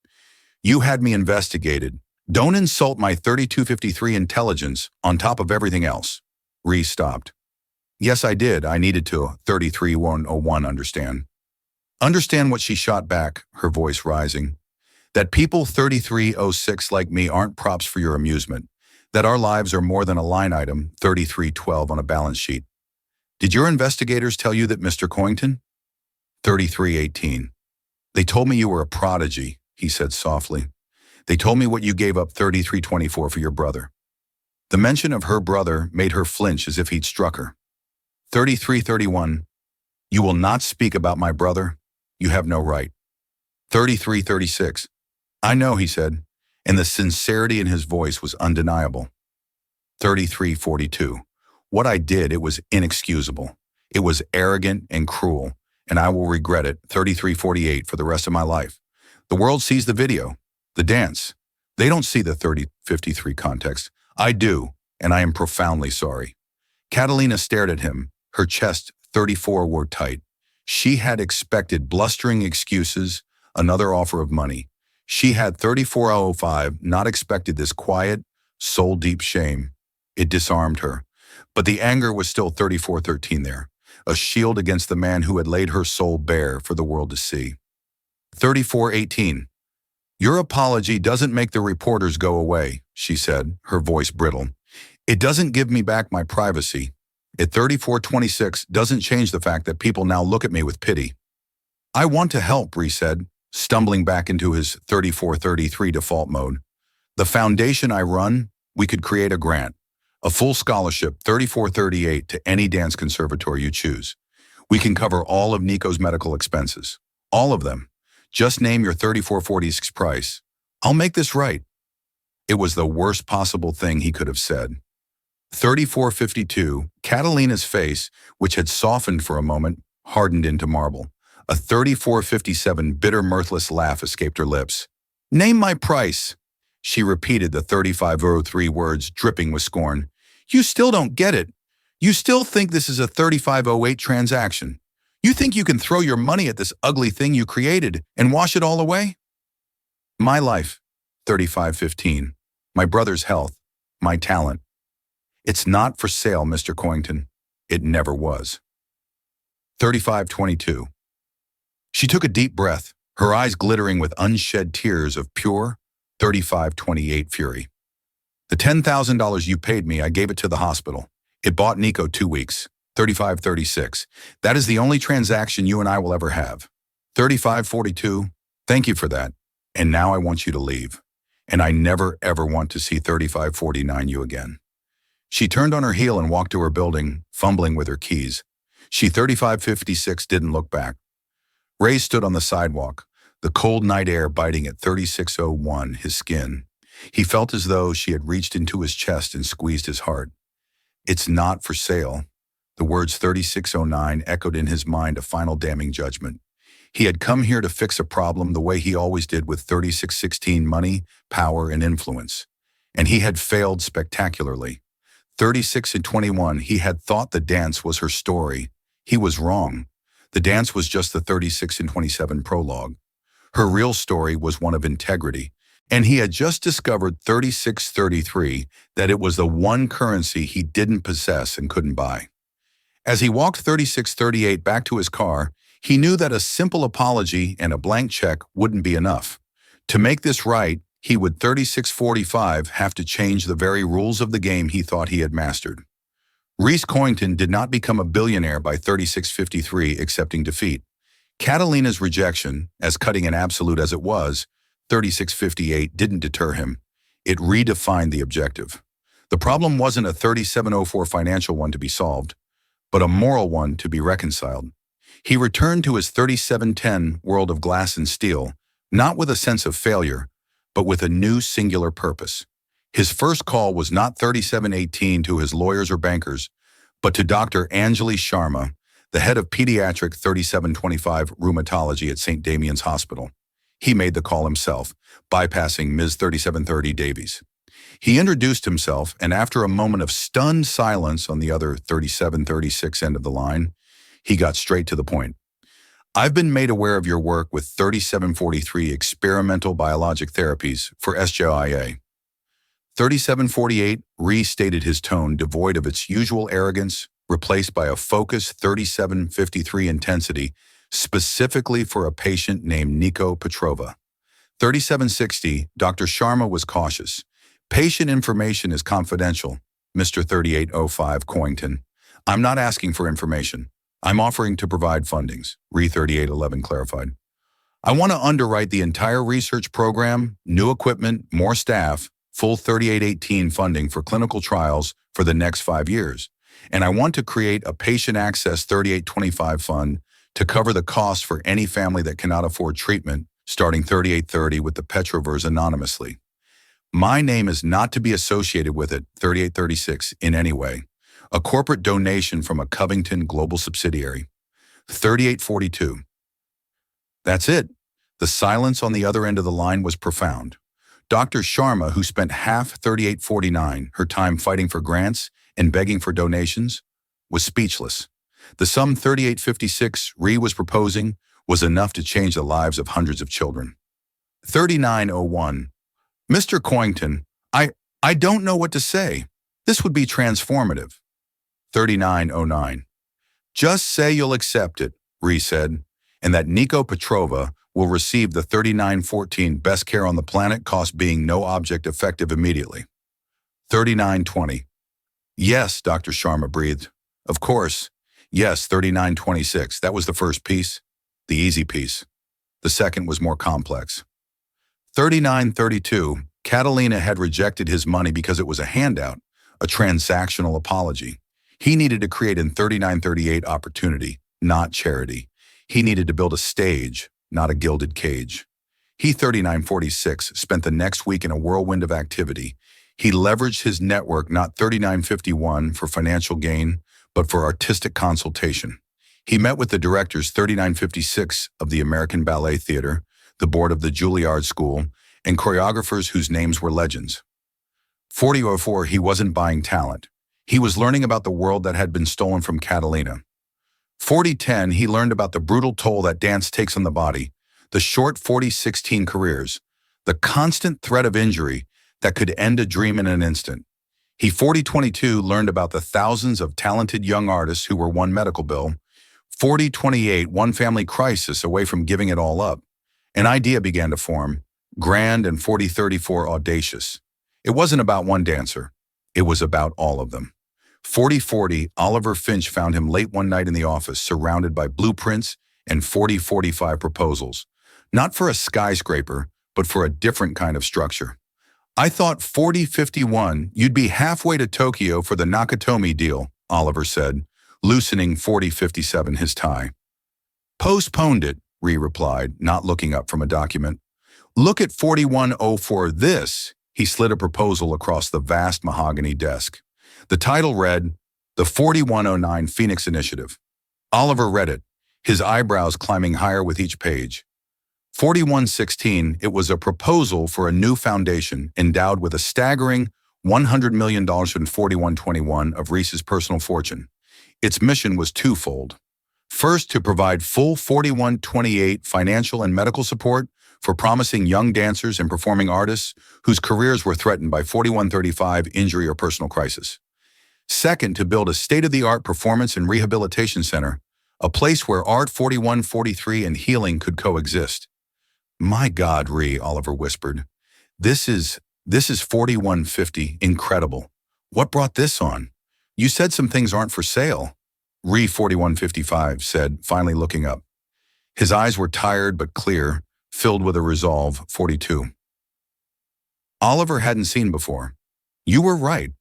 "You had me investigated. Don't insult my 3253 intelligence on top of everything else." Ree stopped. "Yes, I did. I needed to." 33101 understand. Understand what she shot back, her voice rising. "That people 3306 like me aren't props for your amusement. That our lives are more than a line item, 3312 on a balance sheet. Did your investigators tell you that Mr. Coington?" 3318. "They told me you were a prodigy," he said softly. "They told me what you gave up 3324 for your brother." The mention of her brother made her flinch as if he'd struck her. 3331. "You will not speak about my brother. You have no right." 3336. "I know," he said, and the sincerity in his voice was undeniable. 3342. "What I did, it was inexcusable. It was arrogant and cruel, and I will regret it." 3348 for the rest of my life. The world sees the video, the dance. They don't see the 3053 context. I do, and I am profoundly sorry. Catalina stared at him, her chest 34 wore tight. She had expected blustering excuses, another offer of money. She had 3405 not expected this quiet, soul-deep shame. It disarmed her. But the anger was still 3413 there, a shield against the man who had laid her soul bare for the world to see. 3418. "Your apology doesn't make the reporters go away," she said, her voice brittle. "It doesn't give me back my privacy. At 3426 doesn't change the fact that people now look at me with pity." "I want to help," Ree said, stumbling back into his 3433 default mode. "The foundation I run, we could create a grant. A full scholarship, 3438, to any dance conservatory you choose. We can cover all of Nico's medical expenses. All of them. Just name your 3446 price. I'll make this right." It was the worst possible thing he could have said. 3452, Catalina's face, which had softened for a moment, hardened into marble. A 3457 bitter, mirthless laugh escaped her lips. "Name my price." She repeated the 3503 words, dripping with scorn. "You still don't get it. You still think this is a 3508 transaction. You think you can throw your money at this ugly thing you created and wash it all away? My life, 3515. My brother's health, my talent. It's not for sale, Mr. Coington. It never was. 3522. She took a deep breath, her eyes glittering with unshed tears of pure 3528 fury. The $10,000 you paid me, I gave it to the hospital. It bought Nico 2 weeks. 3536. That is the only transaction you and I will ever have. 3542. Thank you for that. And now I want you to leave. And I never ever want to see 3549 you again. She turned on her heel and walked to her building, fumbling with her keys. She 3556 didn't look back. Ray stood on the sidewalk, the cold night air biting at 3601 his skin. He felt as though she had reached into his chest and squeezed his heart. It's not for sale. The words 3609 echoed in his mind a final damning judgment. He had come here to fix a problem the way he always did with 3616 money, power, and influence. And he had failed spectacularly. 36 and 21, he had thought the dance was her story. He was wrong. The dance was just the 36 and 27 prologue. Her real story was one of integrity. And he had just discovered 3633, that it was the one currency he didn't possess and couldn't buy. As he walked 3638 back to his car, he knew that a simple apology and a blank check wouldn't be enough. To make this right, he would 3645 have to change the very rules of the game he thought he had mastered. Reese Coington did not become a billionaire by 3653 accepting defeat. Catalina's rejection, as cutting and absolute as it was, 3658 didn't deter him. It redefined the objective. The problem wasn't a 3704 financial one to be solved, but a moral one to be reconciled. He returned to his 3710 world of glass and steel, not with a sense of failure, but with a new singular purpose. His first call was not 3718 to his lawyers or bankers, but to Dr. Anjali Sharma, the head of pediatric 3725 rheumatology at St. Damian's Hospital. He made the call himself, bypassing Ms. 3730 Davies. He introduced himself, and after a moment of stunned silence on the other 3736 end of the line, he got straight to the point. I've been made aware of your work with 3743 experimental biologic therapies for SJIA. 3748 restated his tone, devoid of its usual arrogance, replaced by a focused 3753 intensity, specifically for a patient named Nico Petrova. 3760, Dr. Sharma was cautious. Patient information is confidential, Mr. 3805 Coington. I'm not asking for information. I'm offering to provide fundings, Re 3811 clarified. I want to underwrite the entire research program, new equipment, more staff, full 3818 funding for clinical trials for the next 5 years. And I want to create a patient access 3825 fund to cover the costs for any family that cannot afford treatment, starting 3830 with the Petrovers anonymously. My name is not to be associated with it, 3836, in any way. A corporate donation from a Covington global subsidiary. 3842. That's it. The silence on the other end of the line was profound. Dr. Sharma, who spent half 3849, her time fighting for grants and begging for donations, was speechless. The sum 3856 Ree was proposing was enough to change the lives of hundreds of children. 3901. Mr. Coington, I don't know what to say. This would be transformative. 3909. Just say you'll accept it, Ree said, and that Nico Petrova will receive the 3914 best care on the planet, cost being no object effective immediately. 3920. Yes, Dr. Sharma breathed. Of course. Yes, 3926. That was the first piece, the easy piece. The second was more complex. 3932. Catalina had rejected his money because it was a handout, a transactional apology. He needed to create in 3938 opportunity, not charity. He needed to build a stage, not a gilded cage. He 3946 spent the next week in a whirlwind of activity. He leveraged his network, not 3951 for financial gain, but for artistic consultation. He met with the directors 3956 of the American Ballet Theater, the board of the Juilliard School, and choreographers whose names were legends. 4004, he wasn't buying talent. He was learning about the world that had been stolen from Catalina. 4010, he learned about the brutal toll that dance takes on the body, the short 4016 careers, the constant threat of injury that could end a dream in an instant. He 4022 learned about the thousands of talented young artists who were one medical bill, 4028 one family crisis away from giving it all up. An idea began to form, grand and 4034 audacious. It wasn't about one dancer. It was about all of them. 4040, Oliver Finch found him late one night in the office, surrounded by blueprints and 4045 proposals. Not for a skyscraper, but for a different kind of structure. I thought 4051, you'd be halfway to Tokyo for the Nakatomi deal, Oliver said, loosening 4057 his tie. Postponed it, Ree replied, not looking up from a document. Look at 4104 this. He slid a proposal across the vast mahogany desk. The title read, The 4109 Phoenix Initiative. Oliver read it, his eyebrows climbing higher with each page. 4116, it was a proposal for a new foundation endowed with a staggering $100 million in 4121 of Reese's personal fortune. Its mission was twofold. First, to provide full 4128 financial and medical support for promising young dancers and performing artists whose careers were threatened by 4135 injury or personal crisis. Second, to build a state-of-the-art performance and rehabilitation center, a place where art 4143 and healing could coexist. My God, Ree, Oliver whispered. This is 4150, incredible. What brought this on? You said some things aren't for sale. Ree 4155 said, finally looking up. His eyes were tired but clear, filled with a resolve. 42. Oliver hadn't seen before. You were right.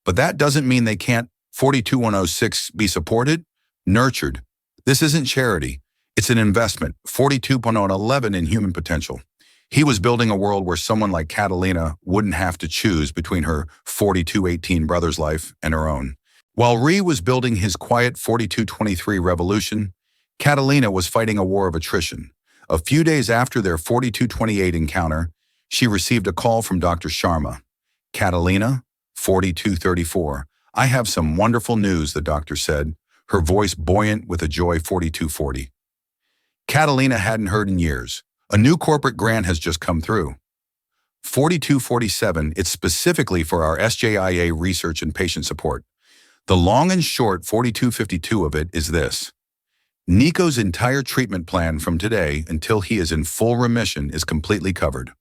But that doesn't mean they can't 42106 be supported, nurtured. This isn't charity. It's an investment, 42.011 in human potential. He was building a world where someone like Catalina wouldn't have to choose between her 4218 brother's life and her own. While Ree was building his quiet 4223 revolution, Catalina was fighting a war of attrition. A few days after their 4228 encounter, she received a call from Dr. Sharma. Catalina, 4234. I have some wonderful news, the doctor said, her voice buoyant with a joy 4240. Catalina hadn't heard in years. A new corporate grant has just come through. 4247, it's specifically for our SJIA research and patient support. The long and short 4252 of it is this. Nico's entire treatment plan from today until he is in full remission is completely covered.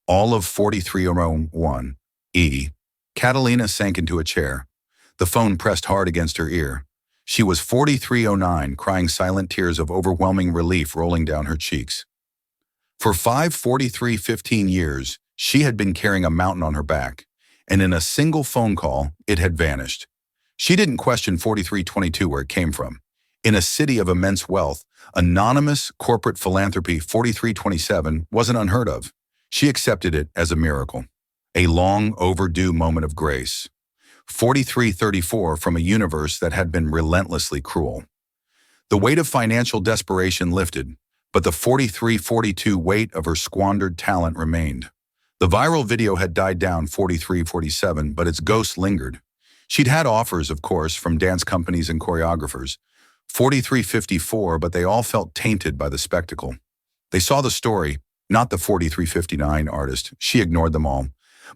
All of 4301. Catalina sank into a chair. The phone pressed hard against her ear. She was 4309, crying silent tears of overwhelming relief rolling down her cheeks. For 54315 years, she had been carrying a mountain on her back, and in a single phone call, it had vanished. She didn't question 4322 where it came from. In a city of immense wealth, anonymous corporate philanthropy 4327 wasn't unheard of. She accepted it as a miracle, a long overdue moment of grace. 4334 from a universe that had been relentlessly cruel. The weight of financial desperation lifted, but the 4342 weight of her squandered talent remained. The viral video had died down 4347, but its ghost lingered. She'd had offers, of course, from dance companies and choreographers. 4354, but they all felt tainted by the spectacle. They saw the story, not the 4359 artist. She ignored them all.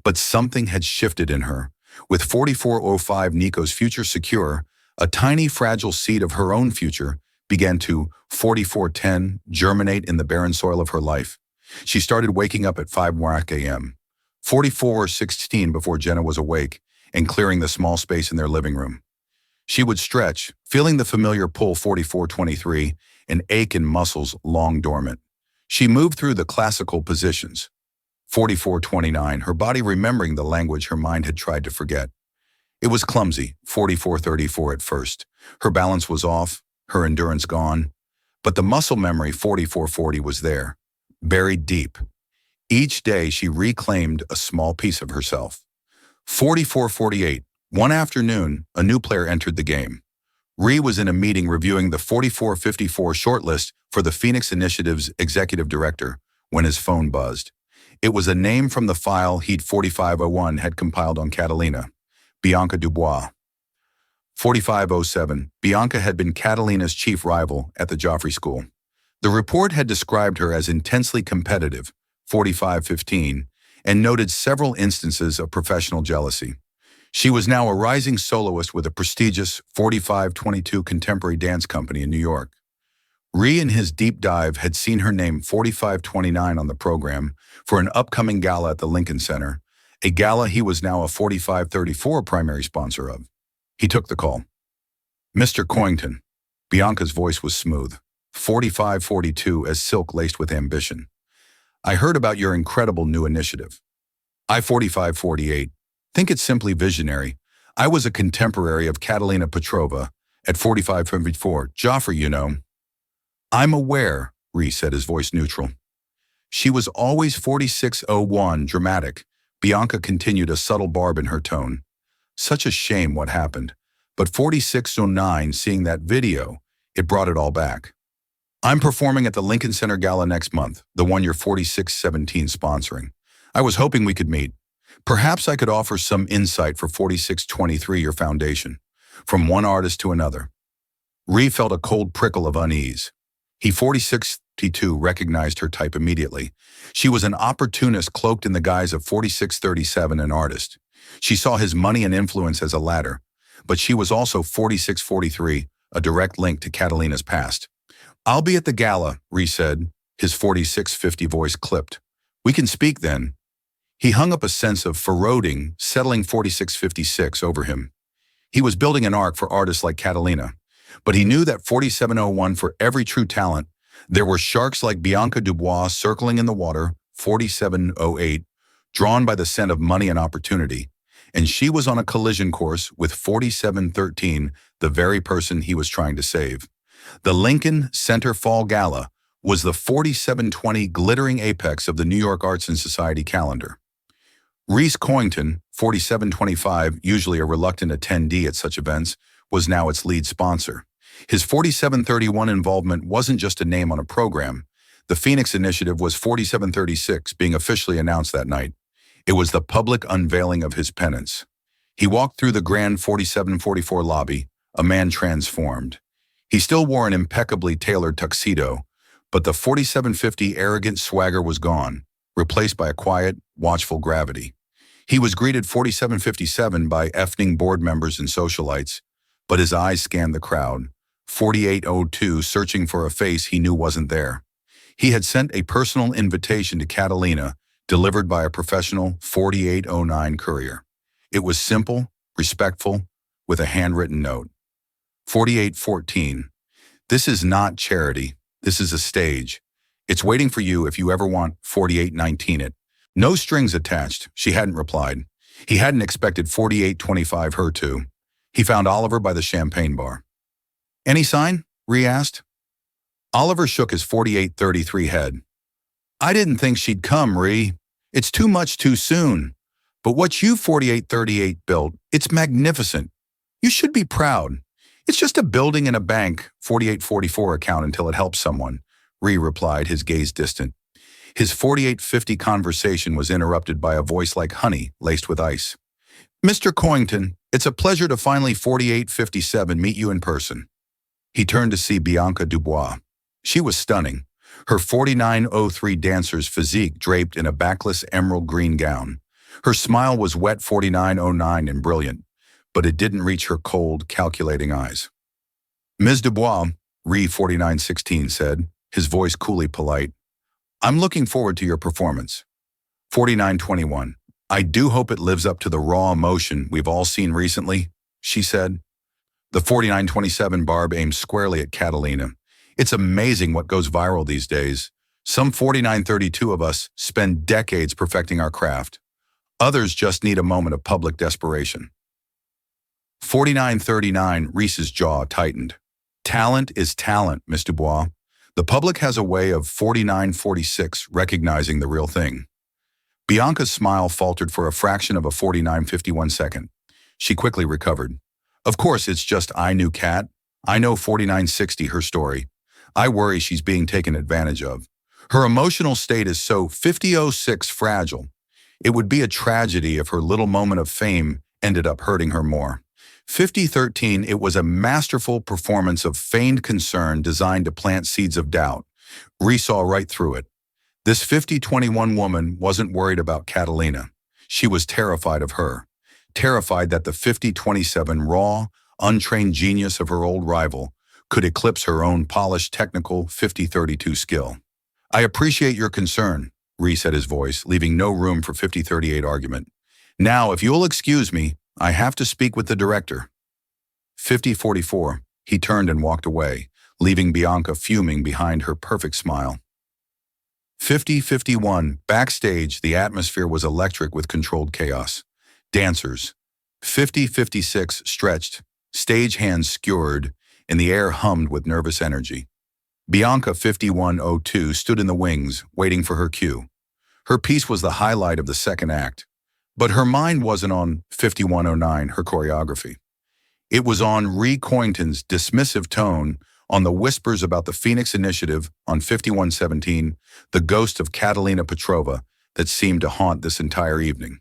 But something had shifted in her. With 4405 Nico's future secure, a tiny fragile seed of her own future began to 4410 germinate in the barren soil of her life. She started waking up at 5 a.m. 4416 before Jenna was awake and clearing the small space in their living room. She would stretch, feeling the familiar pull 4423, an ache in muscles long dormant. She moved through the classical positions. 4429, her body remembering the language her mind had tried to forget. It was clumsy, 4434 at first. Her balance was off, her endurance gone. But the muscle memory 4440 was there, buried deep. Each day she reclaimed a small piece of herself. 4448, one afternoon, a new player entered the game. Ree was in a meeting reviewing the 4454 shortlist for the Phoenix Initiative's executive director when his phone buzzed. It was a name from the file he'd 4501 had compiled on Catalina, Bianca Dubois. 4507, Bianca had been Catalina's chief rival at the Joffrey School. The report had described her as intensely competitive, 4515, and noted several instances of professional jealousy. She was now a rising soloist with a prestigious 4522 contemporary dance company in New York. Ree, in his deep dive, had seen her name 4529 on the program for an upcoming gala at the Lincoln Center, a gala he was now a 4534 primary sponsor of. He took the call. Mr. Coington. Bianca's voice was smooth, 4542 as silk laced with ambition. I heard about your incredible new initiative. I 4548. Think it's simply visionary. I was a contemporary of Catalina Petrova at 4554. Joffrey, you know. I'm aware, Ree said, his voice neutral. She was always 4601 dramatic. Bianca continued, a subtle barb in her tone. Such a shame what happened. But 4609, seeing that video, it brought it all back. I'm performing at the Lincoln Center Gala next month, the one you're 4617 sponsoring. I was hoping we could meet. Perhaps I could offer some insight for 4623, your foundation, from one artist to another. Ree felt a cold prickle of unease. He 4652 recognized her type immediately. She was an opportunist cloaked in the guise of 4637, an artist. She saw his money and influence as a ladder, but she was also 4643, a direct link to Catalina's past. I'll be at the gala, Ree said, his 4650 voice clipped. We can speak then. He hung up a sense of foreboding, settling 4656 over him. He was building an arc for artists like Catalina, but he knew that 4701, for every true talent, there were sharks like Bianca Dubois circling in the water, 4708, drawn by the scent of money and opportunity, and she was on a collision course with 4713, the very person he was trying to save. The Lincoln Center Fall Gala was the 4720 glittering apex of the New York Arts and Society calendar. Reese Coington, 4725, usually a reluctant attendee at such events, was now its lead sponsor. His 4731 involvement wasn't just a name on a program. The Phoenix Initiative was 4736, being officially announced that night. It was the public unveiling of his penance. He walked through the grand 4744 lobby, a man transformed. He still wore an impeccably tailored tuxedo, but the 4750 arrogant swagger was gone, replaced by a quiet, watchful gravity. He was greeted 4757 by effing board members and socialites, but his eyes scanned the crowd, 4802 searching for a face he knew wasn't there. He had sent a personal invitation to Catalina, delivered by a professional 4809 courier. It was simple, respectful, with a handwritten note. 4814. This is not charity. This is a stage. It's waiting for you if you ever want 4819 it. No strings attached, she hadn't replied. He hadn't expected 4825 her to. He found Oliver by the champagne bar. Any sign? Ree asked. Oliver shook his 4833 head. I didn't think she'd come, Ree. It's too much too soon. But what you 4838 built, it's magnificent. You should be proud. It's just a building and a bank 4844 account until it helps someone, Ree replied, his gaze distant. His 4850 conversation was interrupted by a voice like honey laced with ice. Mr. Coington, it's a pleasure to finally 4857 meet you in person. He turned to see Bianca Dubois. She was stunning, her 4903 dancer's physique draped in a backless emerald green gown. Her smile was wet 4909 and brilliant, but it didn't reach her cold, calculating eyes. Ms. Dubois, Ree 4916 said, his voice coolly polite. I'm looking forward to your performance. 4921. I do hope it lives up to the raw emotion we've all seen recently, she said. The 4927 barb aimed squarely at Catalina. It's amazing what goes viral these days. Some 4932 of us spend decades perfecting our craft. Others just need a moment of public desperation. 4939, Reese's jaw tightened. Talent is talent, Miss Dubois. The public has a way of 4946 recognizing the real thing. Bianca's smile faltered for a fraction of a 4951 second. She quickly recovered. Of course, it's just I knew Kat. I know 4960, her story. I worry she's being taken advantage of. Her emotional state is so 5006 fragile. It would be a tragedy if her little moment of fame ended up hurting her more. 5013, it was a masterful performance of feigned concern designed to plant seeds of doubt. Ree saw right through it. This 5021 woman wasn't worried about Catalina. She was terrified of her. Terrified that the 5027 raw, untrained genius of her old rival could eclipse her own polished technical 5032 skill. I appreciate your concern, Ree said, his voice, leaving no room for 5038 argument. Now, if you'll excuse me, I have to speak with the director. 5044, he turned and walked away, leaving Bianca fuming behind her perfect smile. 5051, backstage, the atmosphere was electric with controlled chaos. Dancers. 5056 stretched, stage hands skewered, and the air hummed with nervous energy. Bianca 5102 stood in the wings, waiting for her cue. Her piece was the highlight of the second act, but her mind wasn't on 5109, her choreography. It was on Ree Coington's dismissive tone, on the whispers about the Phoenix Initiative, on 5117, the ghost of Catalina Petrova that seemed to haunt this entire evening.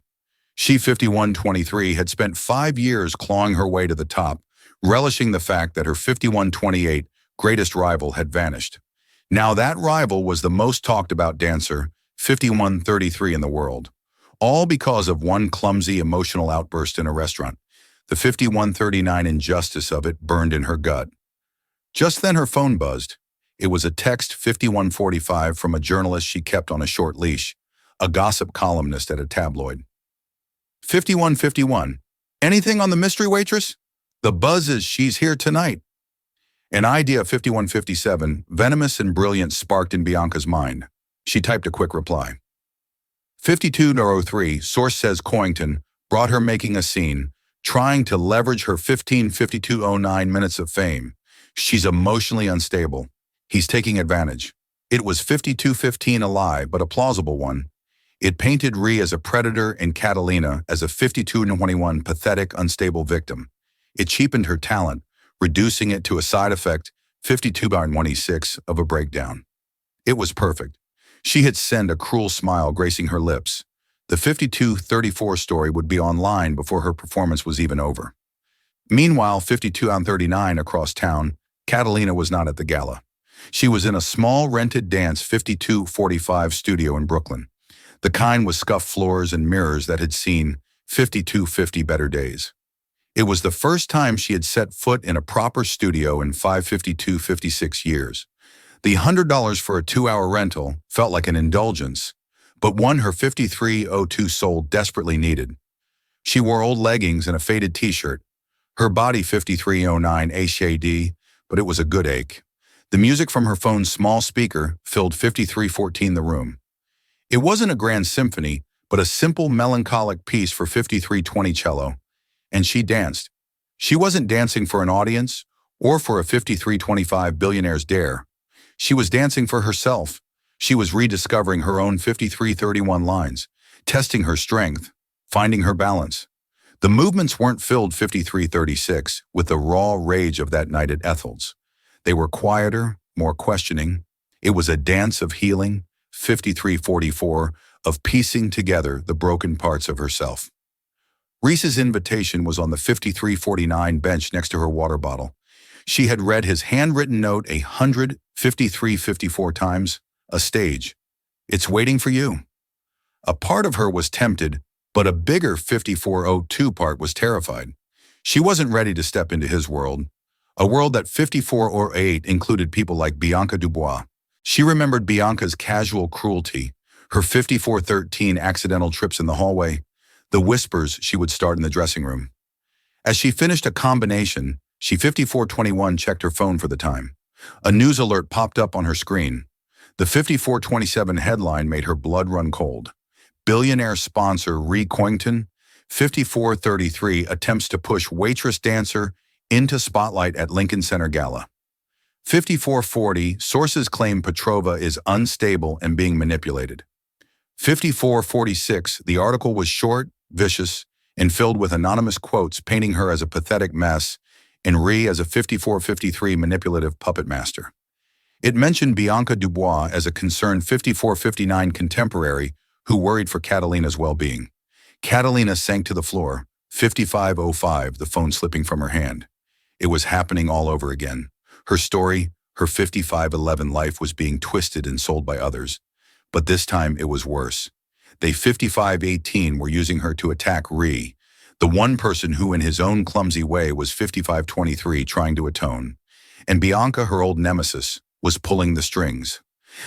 She 5123 had spent 5 years clawing her way to the top, relishing the fact that her 5128 greatest rival had vanished. Now that rival was the most talked about dancer, 5133 in the world. All because of one clumsy emotional outburst in a restaurant. The 5139 injustice of it burned in her gut. Just then her phone buzzed. It was a text 5145 from a journalist she kept on a short leash, a gossip columnist at a tabloid. 5151, anything on the mystery waitress? The buzz is she's here tonight. An idea of 5157, venomous and brilliant, sparked in Bianca's mind. She typed a quick reply. 5203, source says Coington brought her making a scene, trying to leverage her 5209 minutes of fame. She's emotionally unstable. He's taking advantage. It was 5215, a lie, but a plausible one. It painted Ree as a predator and Catalina as a 5221 pathetic, unstable victim. It cheapened her talent, reducing it to a side effect 52/26 of a breakdown. It was perfect. She had sent a cruel smile gracing her lips. The 5234 story would be online before her performance was even over. Meanwhile, 52/39 across town, Catalina was not at the gala. She was in a small rented dance 5245 studio in Brooklyn, the kind with scuffed floors and mirrors that had seen 5250 better days. It was the first time she had set foot in a proper studio in 552-56 years. The $100 for a 2-hour rental felt like an indulgence, but one her 5302 soul desperately needed. She wore old leggings and a faded t-shirt. Her body 5309 HAD, but it was a good ache. The music from her phone's small speaker filled 5314 the room. It wasn't a grand symphony, but a simple melancholic piece for 5320 cello. And she danced. She wasn't dancing for an audience or for a 5325 Billionaire's dare. She was dancing for herself. She was rediscovering her own 5331 lines, testing her strength, finding her balance. The movements weren't filled 5336 with the raw rage of that night at Ethel's. They were quieter, more questioning. It was a dance of healing, 5344, of piecing together the broken parts of herself. Reese's invitation was on the 5349 bench next to her water bottle. She had read his handwritten note 153-54 times. A stage. It's waiting for you. A part of her was tempted, but a bigger 5402 part was terrified. She wasn't ready to step into his world, a world that 5408 included people like Bianca Dubois. She remembered Bianca's casual cruelty, her 5413 accidental trips in the hallway, the whispers she would start in the dressing room. As she finished a combination, she 5421 checked her phone for the time. A news alert popped up on her screen. The 5427 headline made her blood run cold. Billionaire sponsor Ree Coington, 5433 attempts to push waitress dancer into spotlight at Lincoln Center Gala. 5440, sources claim Petrova is unstable and being manipulated. 5446, the article was short, vicious, and filled with anonymous quotes painting her as a pathetic mess and Ree as a 5453 manipulative puppet master. It mentioned Bianca Dubois as a concerned 5459 contemporary who worried for Catalina's well-being. Catalina sank to the floor, 55:05, the phone slipping from her hand. It was happening all over again. Her story, her 55:11 life was being twisted and sold by others. But this time it was worse. They 55:18 were using her to attack Ree, the one person who in his own clumsy way was 55:23 trying to atone. And Bianca, her old nemesis, was pulling the strings.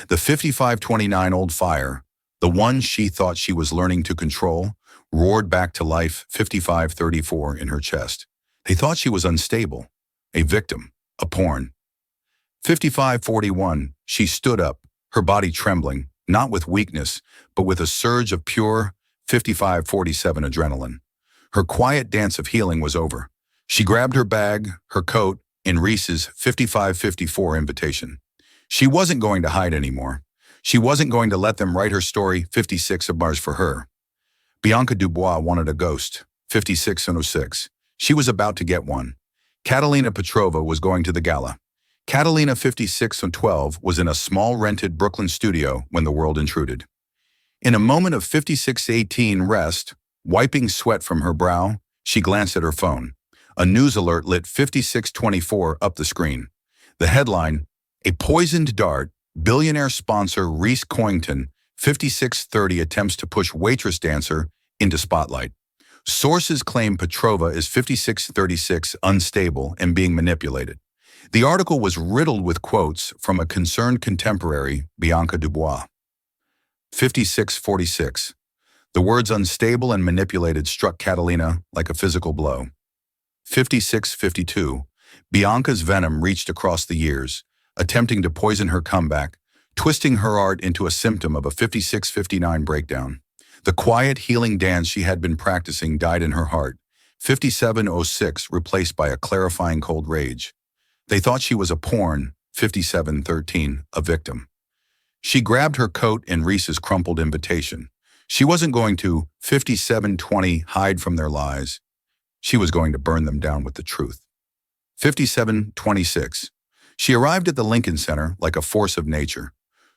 The 55:29 old fire, the one she thought she was learning to control, roared back to life 55:34 in her chest. They thought she was unstable, a victim, a pawn. 55:41, she stood up, her body trembling, not with weakness, but with a surge of pure 55:47 adrenaline. Her quiet dance of healing was over. She grabbed her bag, her coat, in Reese's 55:54 invitation. She wasn't going to hide anymore. She wasn't going to let them write her story 56 of Mars for her. Bianca Dubois wanted a ghost, 56:06. She was about to get one. Catalina Petrova was going to the gala. Catalina 56:12 was in a small rented Brooklyn studio when the world intruded. In a moment of 56:18 rest, wiping sweat from her brow, she glanced at her phone. A news alert lit 56:24 up the screen. The headline, "A poisoned dart, billionaire sponsor Reese Coington, 56:30 attempts to push waitress dancer into spotlight." Sources claim Petrova is 56:36 unstable and being manipulated. The article was riddled with quotes from a concerned contemporary, Bianca Dubois. 56:46. The words unstable and manipulated struck Catalina like a physical blow. 56:52. Bianca's venom reached across the years, attempting to poison her comeback, twisting her art into a symptom of a 56:59 breakdown. The quiet, healing dance she had been practicing died in her heart. 57:06 replaced by a clarifying cold rage. They thought she was a pawn, 57:13, a victim. She grabbed her coat and Reese's crumpled invitation. She wasn't going to 57:20 hide from their lies. She was going to burn them down with the truth. 57:26. She arrived at the Lincoln Center like a force of nature.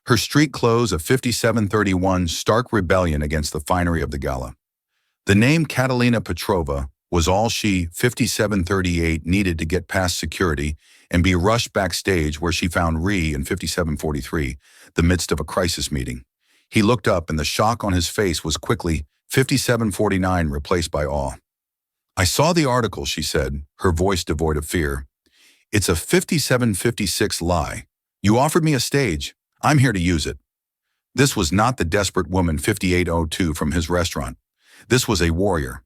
Her street clothes of 57:31 stark rebellion against the finery of the gala. The name Catalina Petrova was all she, 57:38, needed to get past security and be rushed backstage where she found Ree in 57:43, the midst of a crisis meeting. He looked up and the shock on his face was quickly 57:49 replaced by awe. "I saw the article," she said, her voice devoid of fear. "It's a 57:56 lie. You offered me a stage. I'm here to use it." This was not the desperate woman 58:02 from his restaurant. This was a warrior.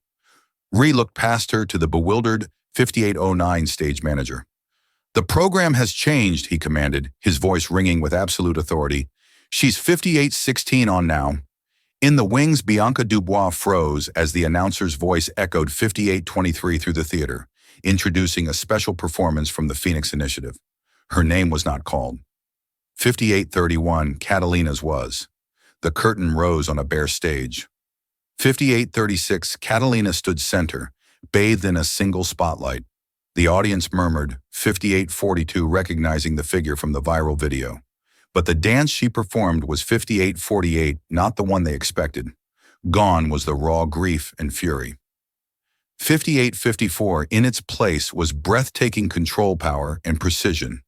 Ree looked past her to the bewildered 58:09 stage manager. "The program has changed," he commanded, his voice ringing with absolute authority. "She's 58:16 on now." In the wings, Bianca Dubois froze as the announcer's voice echoed 58:23 through the theater, introducing a special performance from the Phoenix Initiative. Her name was not called. 58:31, Catalina's was. The curtain rose on a bare stage. 58:36, Catalina stood center, bathed in a single spotlight. The audience murmured, 58:42 recognizing the figure from the viral video. But the dance she performed was 58:48, not the one they expected. Gone was the raw grief and fury. 58:54, in its place, was breathtaking control power and precision.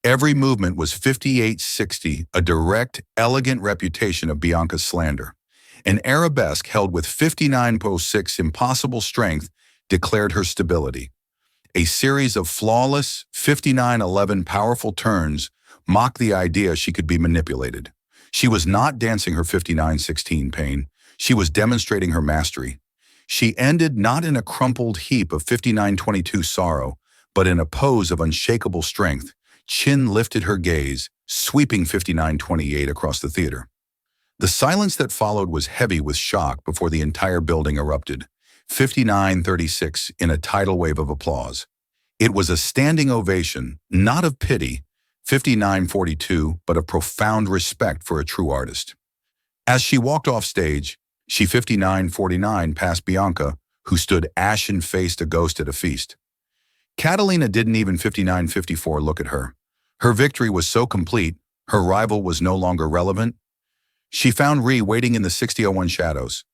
Every movement was 58:60, a direct, elegant reputation of Bianca's slander. An arabesque held with 59:06 impossible strength declared her stability. A series of flawless 59:11 powerful turns mocked the idea she could be manipulated. She was not dancing her 59:16 pain. She was demonstrating her mastery. She ended not in a crumpled heap of 59:22 sorrow, but in a pose of unshakable strength. Chin lifted her gaze, sweeping 59:28 across the theater. The silence that followed was heavy with shock before the entire building erupted. 59:36 in a tidal wave of applause. It was a standing ovation, not of pity, 59:42, but of profound respect for a true artist. As she walked off stage, she 59:49 past Bianca, who stood ashen-faced, a ghost at a feast. Catalina didn't even 59:54 look at her. Her victory was so complete, her rival was no longer relevant. She found Ree waiting in the 60:01 shadows.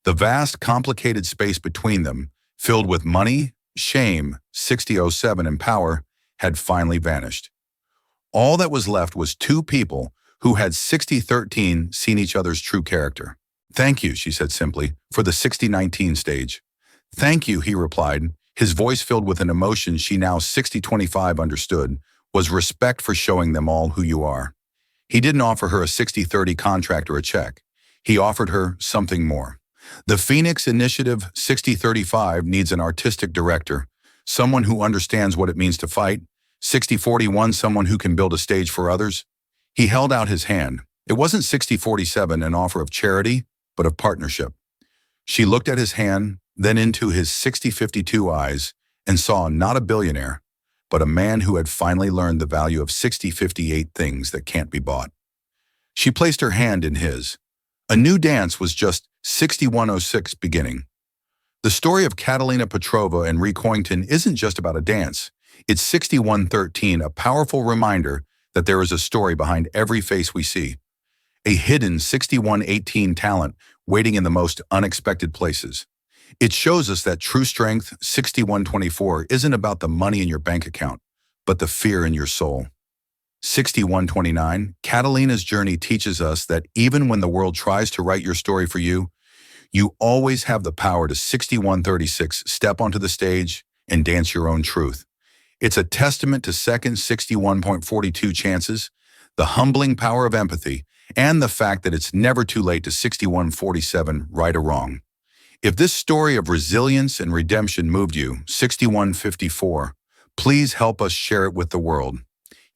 The vast, complicated space between them, filled with money, shame, 6007, and power, had finally vanished. All that was left was two people who had 6013 seen each other's true character. "Thank you," she said simply, "for the 6019 stage." "Thank you," he replied, his voice filled with an emotion she now 6025 understood, was respect for showing them all who you are. He didn't offer her a 6030 contract or a check. He offered her something more. The Phoenix Initiative 6035 needs an artistic director, someone who understands what it means to fight. 6041, someone who can build a stage for others. He held out his hand. It wasn't 6047, an offer of charity, but of partnership. She looked at his hand, then into his 6052 eyes, and saw not a billionaire, but a man who had finally learned the value of 6058 things that can't be bought. She placed her hand in his. A new dance was just 6106 beginning. The story of Catalina Petrova and Ree Coington isn't just about a dance. It's 6113, a powerful reminder that there is a story behind every face we see. A hidden 6118 talent waiting in the most unexpected places. It shows us that true strength, 6124, isn't about the money in your bank account, but the fear in your soul. 6129, Catalina's journey teaches us that even when the world tries to write your story for you, you always have the power to 6136, step onto the stage and dance your own truth. It's a testament to second 61.42 chances, the humbling power of empathy, and the fact that it's never too late to 6147, right or wrong. If this story of resilience and redemption moved you, 6154, please help us share it with the world.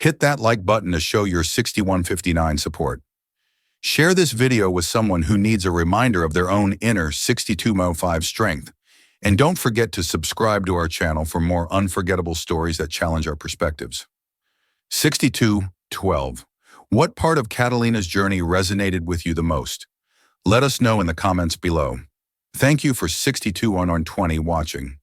Hit that like button to show your 6159 support. Share this video with someone who needs a reminder of their own inner 6205 strength. And don't forget to subscribe to our channel for more unforgettable stories that challenge our perspectives. 6212. What part of Catalina's journey resonated with you the most? Let us know in the comments below. Thank you for 62 on 20 watching.